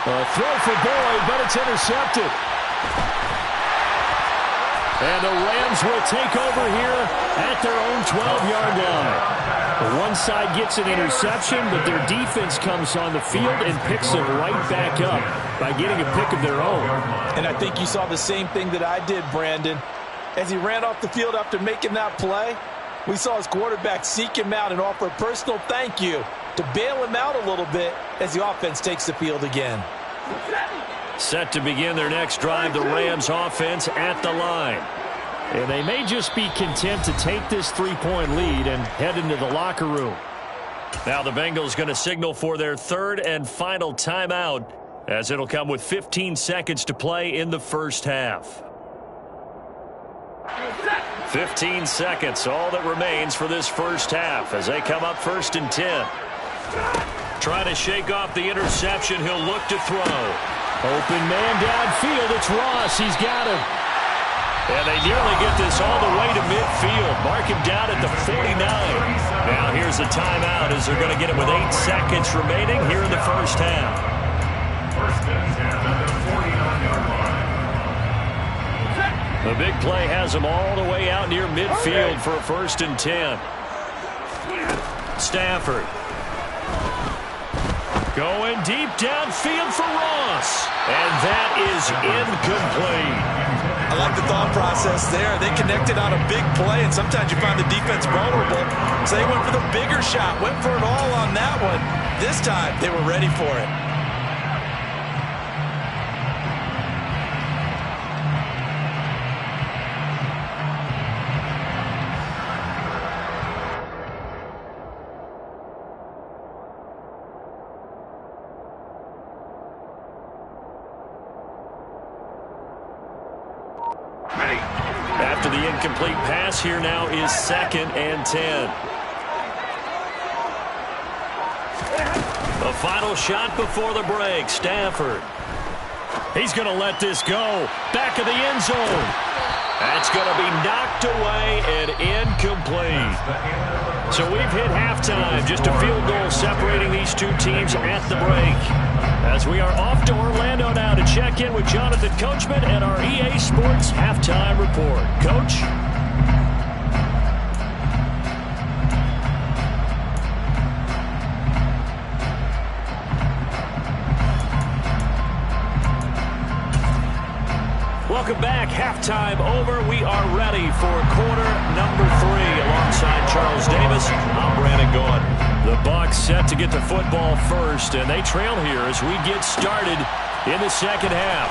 A throw for Boyd, but it's intercepted. And the Rams will take over here at their own 12-yard line. The one side gets an interception, but their defense comes on the field and picks them right back up by getting a pick of their own. And I think you saw the same thing that I did, Brandon. As he ran off the field after making that play, we saw his quarterback seek him out and offer a personal thank you to bail him out a little bit as the offense takes the field again. Set to begin their next drive, the Rams offense at the line. And they may just be content to take this 3-point lead and head into the locker room. Now the Bengals going to signal for their third and final timeout as it'll come with 15 seconds to play in the first half. 15 seconds, all that remains for this first half as they come up 1st and 10. Trying to shake off the interception. He'll look to throw. Open man downfield. It's Ross. He's got him. And they nearly get this all the way to midfield. Mark him down at the 49. Now here's a timeout as they're going to get it with 8 seconds remaining here in the first half. First and 10 at the 49-yard line. The big play has them all the way out near midfield for a 1st and 10. Stafford. Going deep downfield for Ross. And that is incomplete. I like the thought process there. They connected on a big play, and sometimes you find the defense vulnerable. So they went for the bigger shot, went for it all on that one. This time, they were ready for it. After the incomplete pass, here now is 2nd and 10. The final shot before the break. Stafford. He's going to let this go. Back of the end zone. That's going to be knocked away and incomplete. So we've hit halftime. Just a field goal separating these two teams at the break. As we are off to Orlando now to check in with Jonathan Coachman and our EA Sports Halftime Report. Coach? Welcome back. Halftime over. We are ready for quarter number 3. Alongside Charles Davis, I'm Brandon Gaudin. The Bucs set to get the football first, and they trail here as we get started in the second half.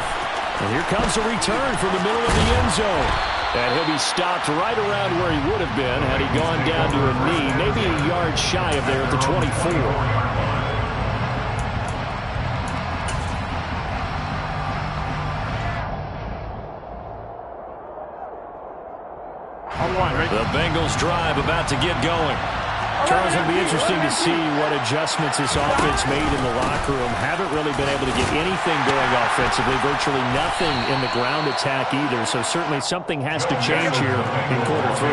And here comes a return from the middle of the end zone. And he'll be stopped right around where he would have been had he gone down to a knee, maybe a yard shy of there at the 24. The Bengals drive about to get going. Charles, it'll be interesting to see what adjustments this offense made in the locker room. Haven't really been able to get anything going offensively, virtually nothing in the ground attack either. So certainly something has to change here in quarter 3.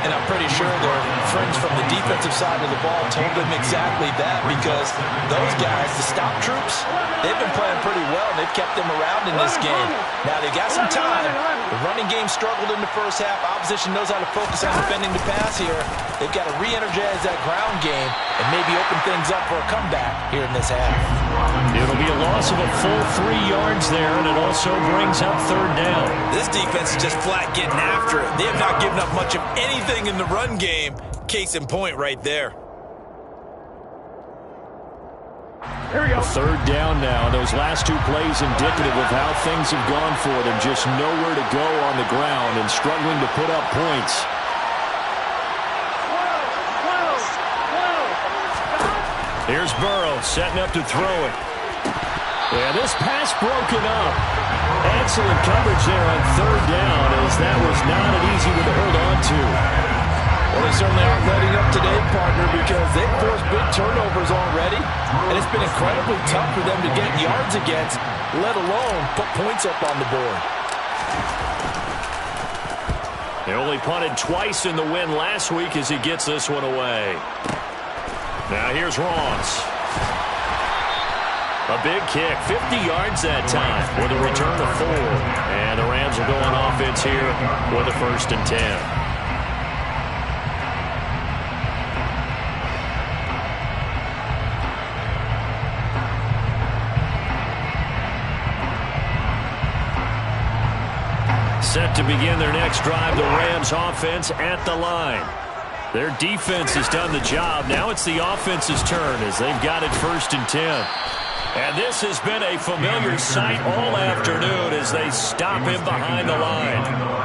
And I'm pretty sure their friends from the defensive side of the ball told them exactly that, because those guys, the stop troops, they've been playing pretty well, and they've kept them around in this game. Now they got some time. The running game struggled in the first half. Opposition knows how to focus on defending the pass here. They've got to re-energize that ground game and maybe open things up for a comeback here in this half. It'll be a loss of a full 3 yards there, and it also brings up 3rd down. This defense is just flat getting after it. They have not given up much of anything in the run game. Case in point right there. Here we go. Third down now. Those last two plays indicative of how things have gone for them. Just nowhere to go on the ground and struggling to put up points. Here's Burrow setting up to throw it. Yeah, this pass broken up. Excellent coverage there on third down, as that was not an easy one to hold on to. Well, they certainly aren't letting up today, partner, because they've forced big turnovers already, and it's been incredibly tough for them to get yards against, let alone put points up on the board. They only punted twice in the win last week as he gets this one away. Now here's Ross. A big kick, 50 yards that time with a return of 4. And the Rams will go on offense here with a 1st and 10. Set to begin their next drive, the Rams offense at the line. Their defense has done the job. Now it's the offense's turn as they've got it 1st and 10. And this has been a familiar sight all afternoon as they stop him behind the line.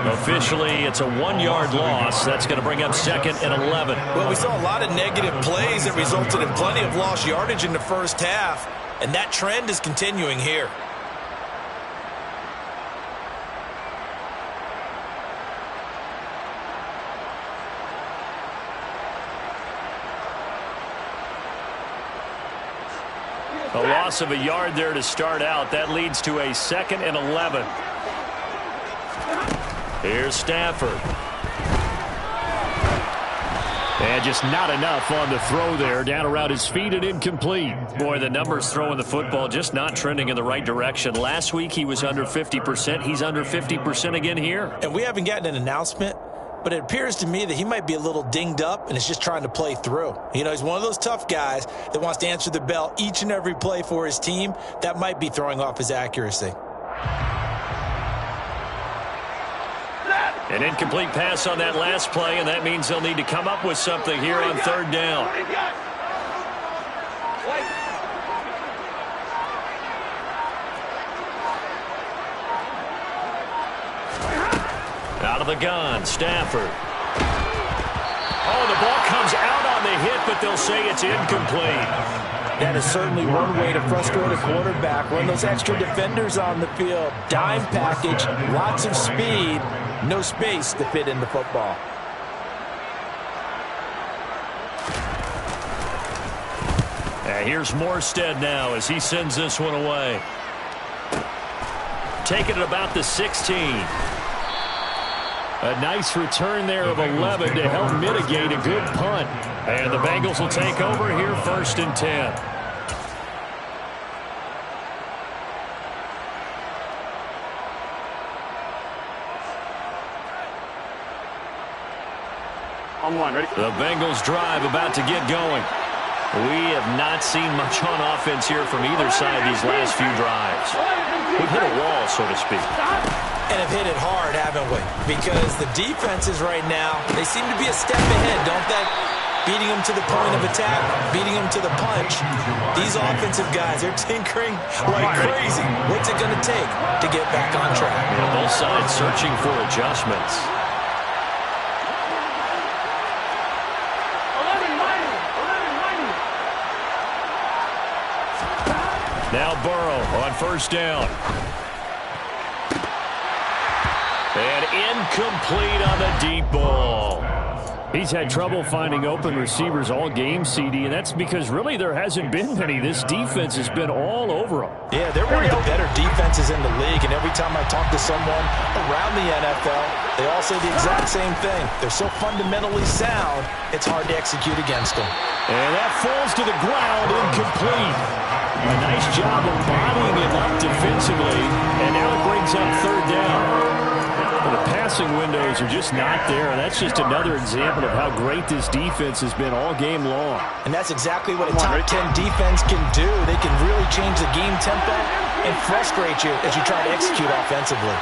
Officially, it's a 1-yard loss. That's going to bring up 2nd and 11. Well, we saw a lot of negative plays that resulted in plenty of lost yardage in the first half, and that trend is continuing here. A loss of a yard there to start out. That leads to a 2nd and 11. Here's Stafford. And just not enough on the throw there. Down around his feet and incomplete. Boy, the numbers throwing the football just not trending in the right direction. Last week he was under 50%. He's under 50% again here. And we haven't gotten an announcement, but it appears to me that he might be a little dinged up and is just trying to play through. You know, he's one of those tough guys that wants to answer the bell each and every play for his team. That might be throwing off his accuracy. An incomplete pass on that last play, and that means they'll need to come up with something here on 3rd down. Out of the gun, Stafford. Oh, the ball comes out on the hit, but they'll say it's incomplete. That is certainly one way to frustrate a quarterback. Run those extra defenders on the field. Dime package, lots of speed, no space to fit in the football. And here's Morstead now as he sends this one away. Taking it about the 16. A nice return there of 11 to help mitigate a good punt. And the Bengals will take over here 1st and 10. On one, ready? The Bengals drive about to get going. We have not seen much on offense here from either side these last few drives. We've hit a wall, so to speak. And have hit it hard, haven't we? Because the defenses right now, they seem to be a step ahead, don't they? Beating them to the point of attack, beating them to the punch. These offensive guys are tinkering like crazy. What's it going to take to get back on track? And both sides searching for adjustments. Now Burrow on 1st down. And incomplete on the deep ball. He's had trouble finding open receivers all game, CD, and that's because really there hasn't been many. This defense has been all over him. Yeah, they're one of the better defenses in the league, and every time I talk to someone around the NFL, they all say the exact same thing. They're so fundamentally sound, it's hard to execute against them. And that falls to the ground, incomplete. A nice job of bodying him up defensively, and now it brings up 3rd down. Well, the passing windows are just not there, and that's just another example of how great this defense has been all game long. And that's exactly what a top 10 defense can do. They can really change the game tempo and frustrate you as you try to execute offensively.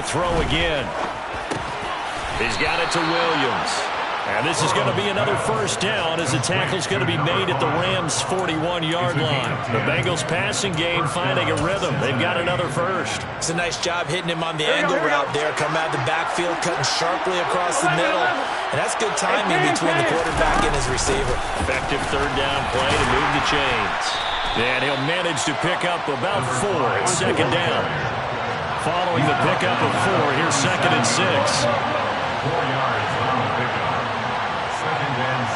to throw again. He's got it to Williams. And this is going to be another first down as the tackle's going to be made at the Rams' 41-yard line. The Bengals passing game finding a rhythm. They've got another first. It's a nice job hitting him on the angle route there. Coming out of the backfield, cutting sharply across the middle. And that's good timing between the quarterback and his receiver. Effective third down play to move the chains. And he'll manage to pick up about 4 at second down. Following the pickup of 4, here's 2nd and 6. 4 yards on the pickup. 2nd and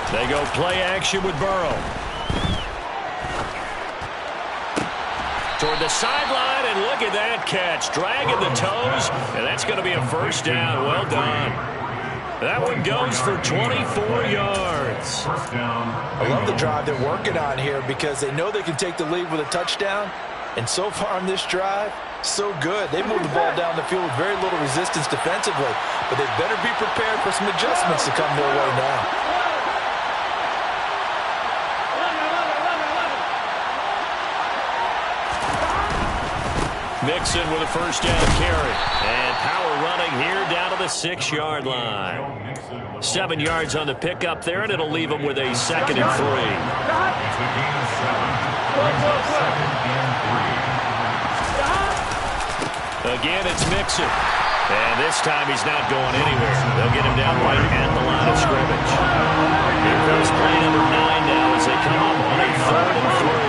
6. They go play action with Burrow. Toward the sideline, and look at that catch. Dragging the toes, and that's going to be a first down. Well done. That one goes for 24 yards. First down. I love the drive they're working on here because they know they can take the lead with a touchdown. And so far on this drive, so good. They moved the ball down the field with very little resistance defensively. But they better be prepared for some adjustments to come their way now. Mixon with a first down carry. And power running here down to the 6-yard line. 7 yards on the pickup there, and it'll leave him with a 2nd and 3. It's a gain of 7. Brings up 2nd and 3. Again, it's Mixon. And this time he's not going anywhere. They'll get him down right at the line of scrimmage. Here comes play number 9 now as they come up on a 3rd and 3.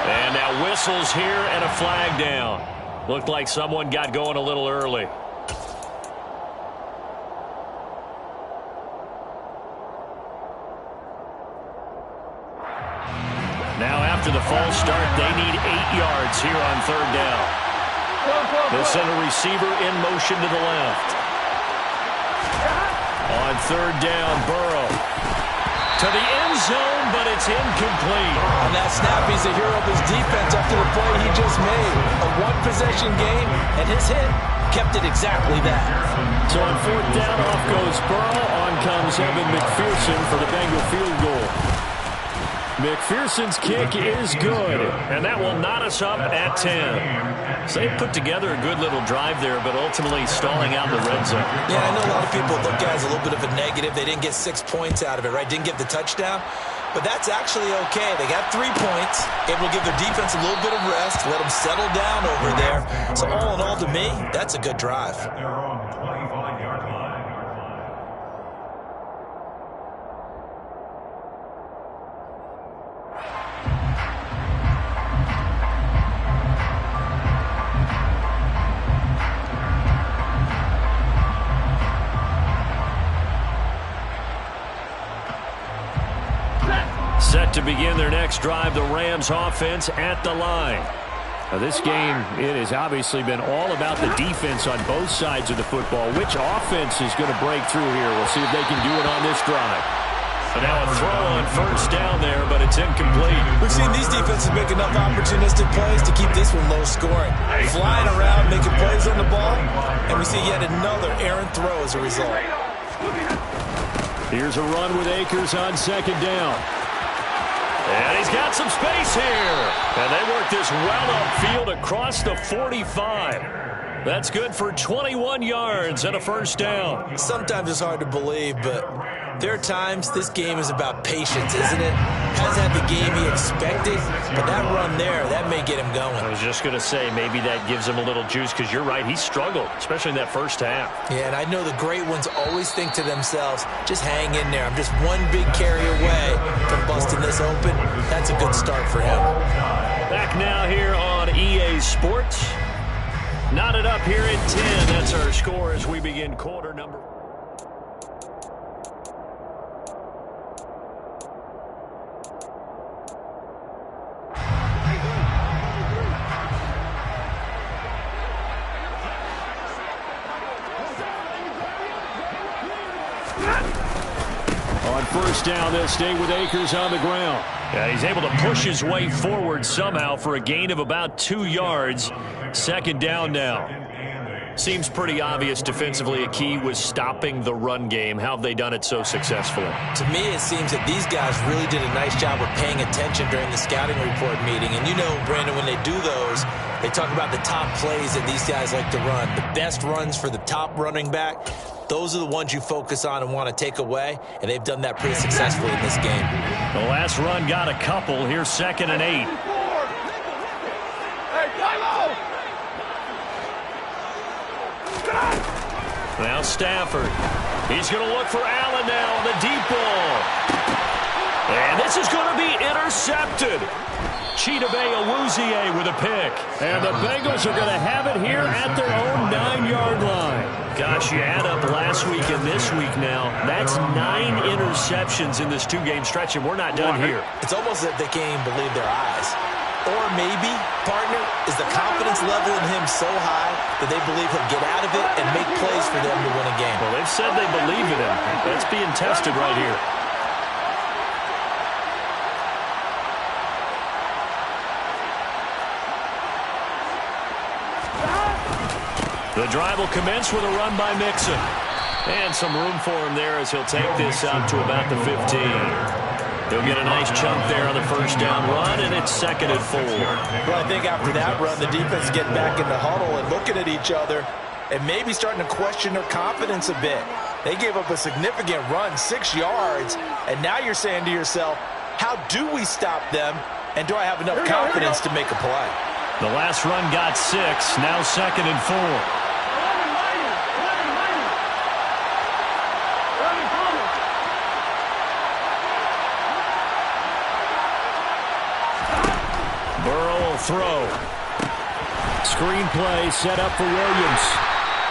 And now whistles here and a flag down. Looked like someone got going a little early. Now after the false start, they need 8 yards here on 3rd down. They'll send a receiver in motion to the left. On 3rd down, Burrow. To the end zone, but it's incomplete. On that snap, he's the hero of his defense after the play he just made. A one-possession game, and his hit kept it exactly that. So on 4th down, off goes Burrow. On comes Evan McPherson for the Bengal field goal. McPherson's kick is good, and that will knot us up at 10. So they put together a good little drive there, but ultimately stalling out the red zone. Yeah, I know a lot of people look at it as a little bit of a negative. They didn't get 6 points out of it, right? Didn't get the touchdown. But that's actually okay. They got 3 points, able to give their defense a little bit of rest, let them settle down over there. So all in all, to me, that's a good drive. At their own 25-yard line. Set to begin their next drive, the Rams offense at the line. Now this game, it has obviously been all about the defense on both sides of the football. Which offense is going to break through here? We'll see if they can do it on this drive. So now a throw on 1st down there, but it's incomplete. We've seen these defenses make enough opportunistic plays to keep this one low scoring. Flying around, making plays on the ball, and we see yet another errant throw as a result. Here's a run with Akers on 2nd down. And he's got some space here. And they work this well upfield across the 45. That's good for 21 yards and a first down. Sometimes it's hard to believe, but there are times this game is about patience, isn't it? Hasn't had the game he expected, but that run there, that may get him going. I was just going to say, maybe that gives him a little juice, because you're right, he struggled, especially in that first half. Yeah, and I know the great ones always think to themselves, just hang in there. I'm just one big carry away from busting this open. That's a good start for him. Back now here on EA Sports. Knotted up here at 10. That's our score as we begin quarter number. On 1st down, they'll stay with Akers on the ground. Yeah, he's able to push his way forward somehow for a gain of about 2 yards. 2nd down now. Seems pretty obvious defensively a key was stopping the run game. How have they done it so successfully? To me, it seems that these guys really did a nice job of paying attention during the scouting report meeting. And you know, Brandon, when they do those, they talk about the top plays that these guys like to run. The best runs for the top running back, those are the ones you focus on and want to take away. And they've done that pretty successfully in this game. The last run got a couple. Here's 2nd and 8. Now Stafford. He's going to look for Allen now on the deep ball. And this is going to be intercepted. Chidobe Awuzie with a pick. And the Bengals are going to have it here at their own 9-yard line. Gosh, you add up last week and this week now. That's 9 interceptions in this 2-game stretch, and we're not done here. It's almost as if they can't even believe their eyes. Or maybe, partner, is the confidence level in him so high that they believe he'll get out of it and make plays for them to win a game. Well, they've said they believe in him. That's being tested right here. The drive will commence with a run by Mixon. And some room for him there as he'll take this out to about the 15. He'll get a nice chunk there on the first down run, and it's 2nd and 4. Well, I think after that run, the defense is getting back in the huddle and looking at each other and maybe starting to question their confidence a bit. They gave up a significant run, 6 yards, and now you're saying to yourself, how do we stop them, and do I have enough confidence to make a play? The last run got 6, now 2nd and 4. Throw. Screenplay set up for Williams.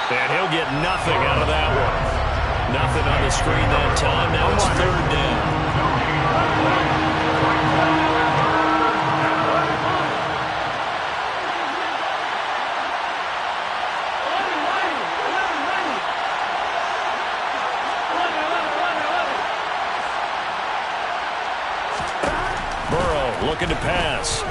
And he'll get nothing out of that one. Nothing on the screen that time. Now it's 3rd down. Burrow looking to pass.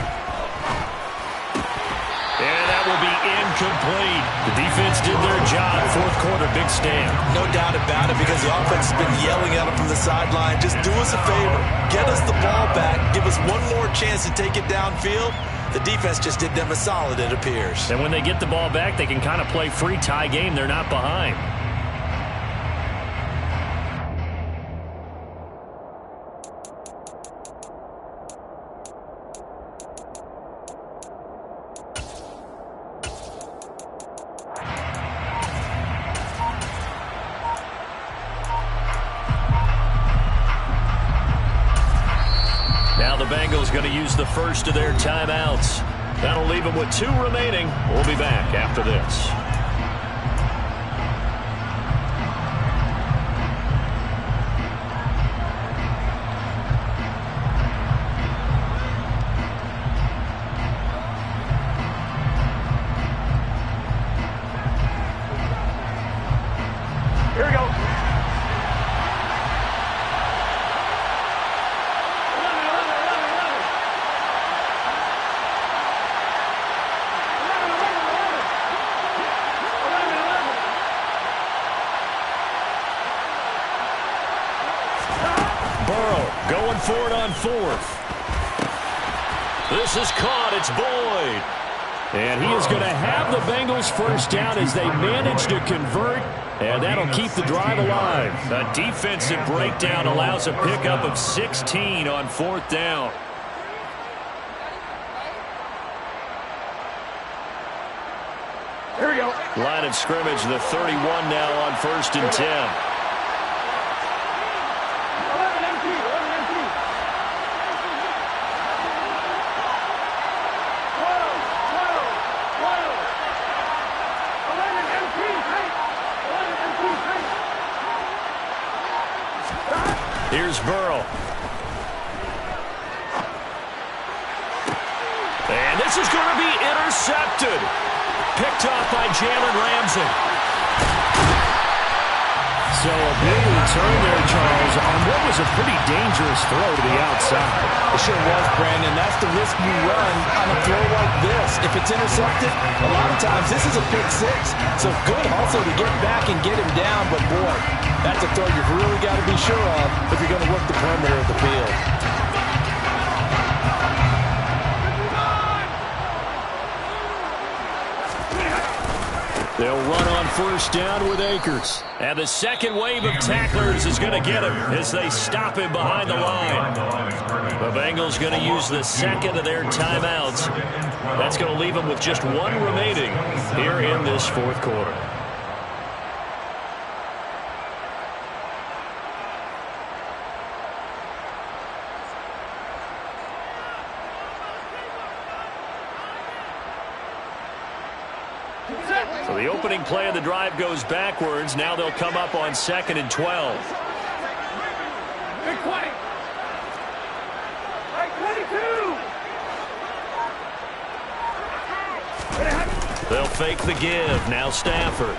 Will be incomplete. The defense did their job. 4th quarter, big stand. No doubt about it, because the offense has been yelling at them from the sideline. Just do us a favor. Get us the ball back. Give us one more chance to take it downfield. The defense just did them a solid, it appears. And when they get the ball back, they can kind of play free tie game. They're not behind. Going to use the first of their timeouts. That'll leave them with 2 remaining. We'll be back after this. Here we go. Going for it on 4th. This is caught. It's Boyd. And he is going to have the Bengals first down as they manage to convert, and that'll keep the drive alive. A defensive breakdown allows a pickup of 16 on 4th down. Here we go. Line of scrimmage, the 31 now on 1st and 10. Here's Burrow. And this is going to be intercepted. Picked off by Jalen Ramsey. So a big return there, Charles, on what was a pretty dangerous throw to the outside. It sure was, Brandon. That's the risk you run on a throw like this. If it's intercepted, a lot of times this is a pick six. So good also to get back and get him down. But, boy, that's a throw you've really got to be sure of if you're going to work the perimeter of the field. They'll run on first down with Akers. And the second wave of tacklers is going to get him as they stop him behind the line. The Bengals going to use the second of their timeouts. That's going to leave them with just one remaining here in this fourth quarter. So the opening play of the drive goes backwards. Now they'll come up on 2nd and 12. Big play. Right, 22. They'll fake the give. Now Stafford.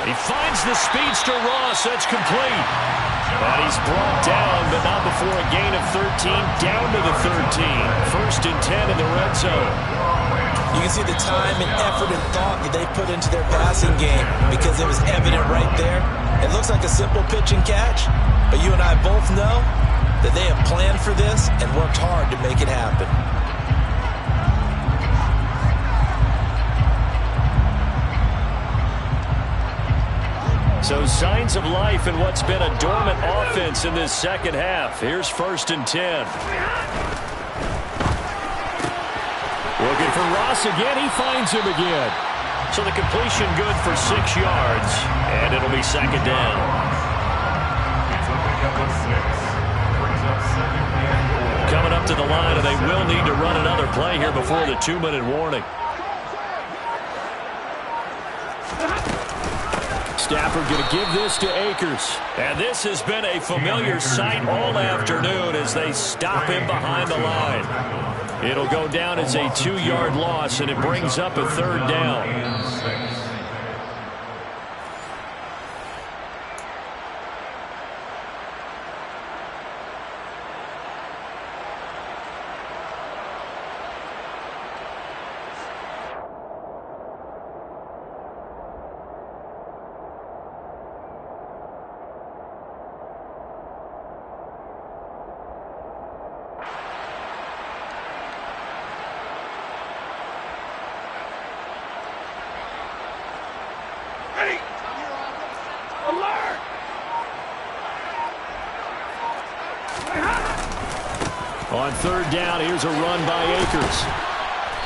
He finds the speedster Ross. That's complete. And he's brought down, but not before a gain of 13. Down to the 13. 1st and 10 in the red zone. You can see the time and effort and thought that they put into their passing game because it was evident right there. It looks like a simple pitch and catch, but you and I both know that they have planned for this and worked hard to make it happen. So signs of life in what's been a dormant offense in this second half. Here's 1st and 10. Looking for Ross again. He finds him again. So the completion good for 6 yards. And it'll be 2nd down. Coming up to the line, and they will need to run another play here before the 2-minute warning. Stafford going to give this to Akers. And this has been a familiar sight all afternoon as they stop him behind the line. It'll go down as a 2-yard loss, and it brings up a 3rd down. On 3rd down, here's a run by Akers.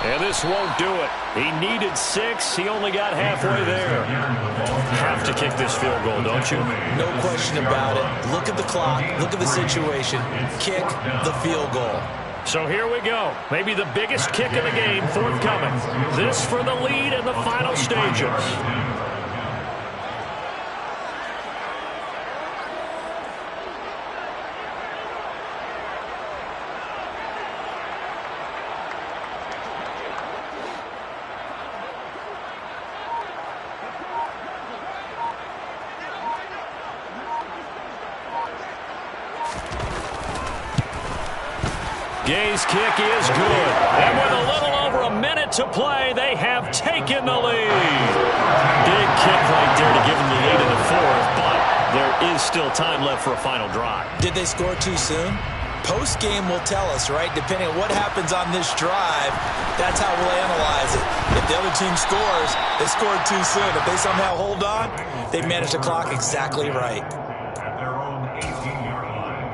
And this won't do it. He needed 6. He only got halfway there. Have to kick this field goal, don't you? No question about it. Look at the clock. Look at the situation. Kick the field goal. So here we go. Maybe the biggest kick of the game forthcoming. This for the lead in the final stages. Gay's kick is good. And with a little over a minute to play, they have taken the lead. Big kick right there to give them the lead in the 4th, but there is still time left for a final drive. Did they score too soon? Post-game will tell us, right? Depending on what happens on this drive, that's how we'll analyze it. If the other team scores, they scored too soon. If they somehow hold on, they've managed the clock exactly right. At their own 18-yard line.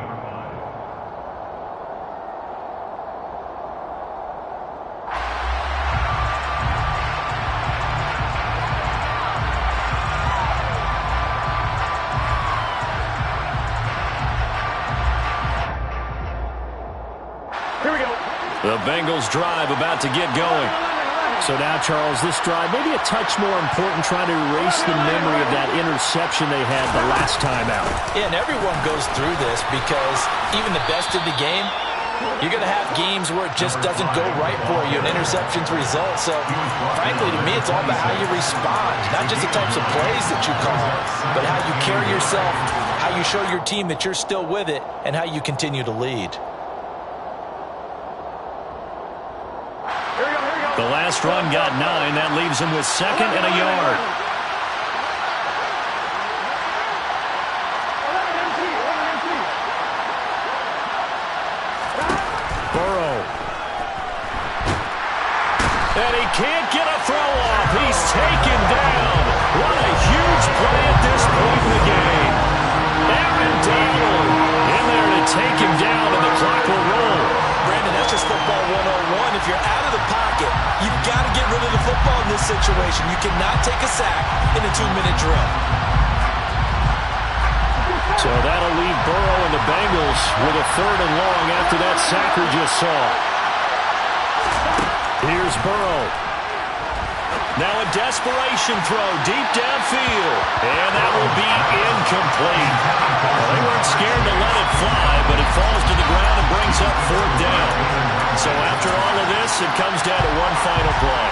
The Bengals drive about to get going. So now, Charles, this drive maybe a touch more important, trying to erase the memory of that interception they had the last time out. Yeah, and everyone goes through this because even the best in the game, You're going to have games where it just doesn't go right for you, and interceptions result. So, frankly, to me, it's all about how you respond, not just the types of plays that you call, but how you carry yourself, how you show your team that you're still with it, and how you continue to lead. The last run got 9. That leaves him with 2nd and a yard. Burrow. And he can't get a throw off. He's taken down. What a huge play at this point in the game. Aaron Donald in there to take him down, and the clock will roll. Brandon, that's just football 101. If you're out of the pocket, you've got to get rid of the football in this situation. You cannot take a sack in a 2-minute drill. So that'll leave Burrow and the Bengals with a 3rd and long after that sack we just saw. Here's Burrow. Now a desperation throw deep downfield. And that will be incomplete. Well, they weren't scared to let it fly, but it falls to the ground and brings up 4th down. So after all of this, it comes down to one final play.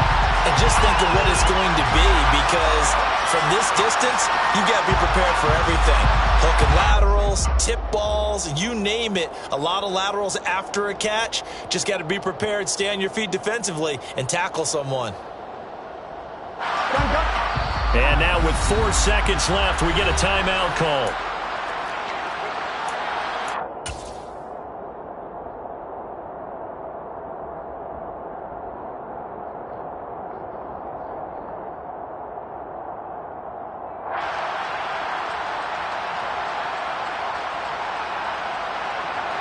And just think of what it's going to be, because from this distance, you've got to be prepared for everything. Hook and laterals, tip balls, you name it. A lot of laterals after a catch. Just got to be prepared, stay on your feet defensively, and tackle someone. And now with 4 seconds left, we get a timeout call.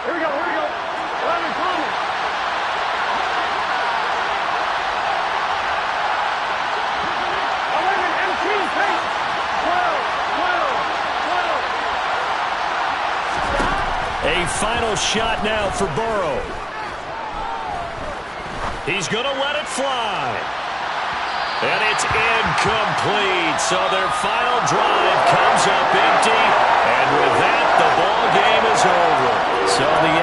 Here we go. 11 coming. A final shot now for Burrow. He's going to let it fly. And it's incomplete. So their final drive comes up empty. And with that, the ball game is over. So the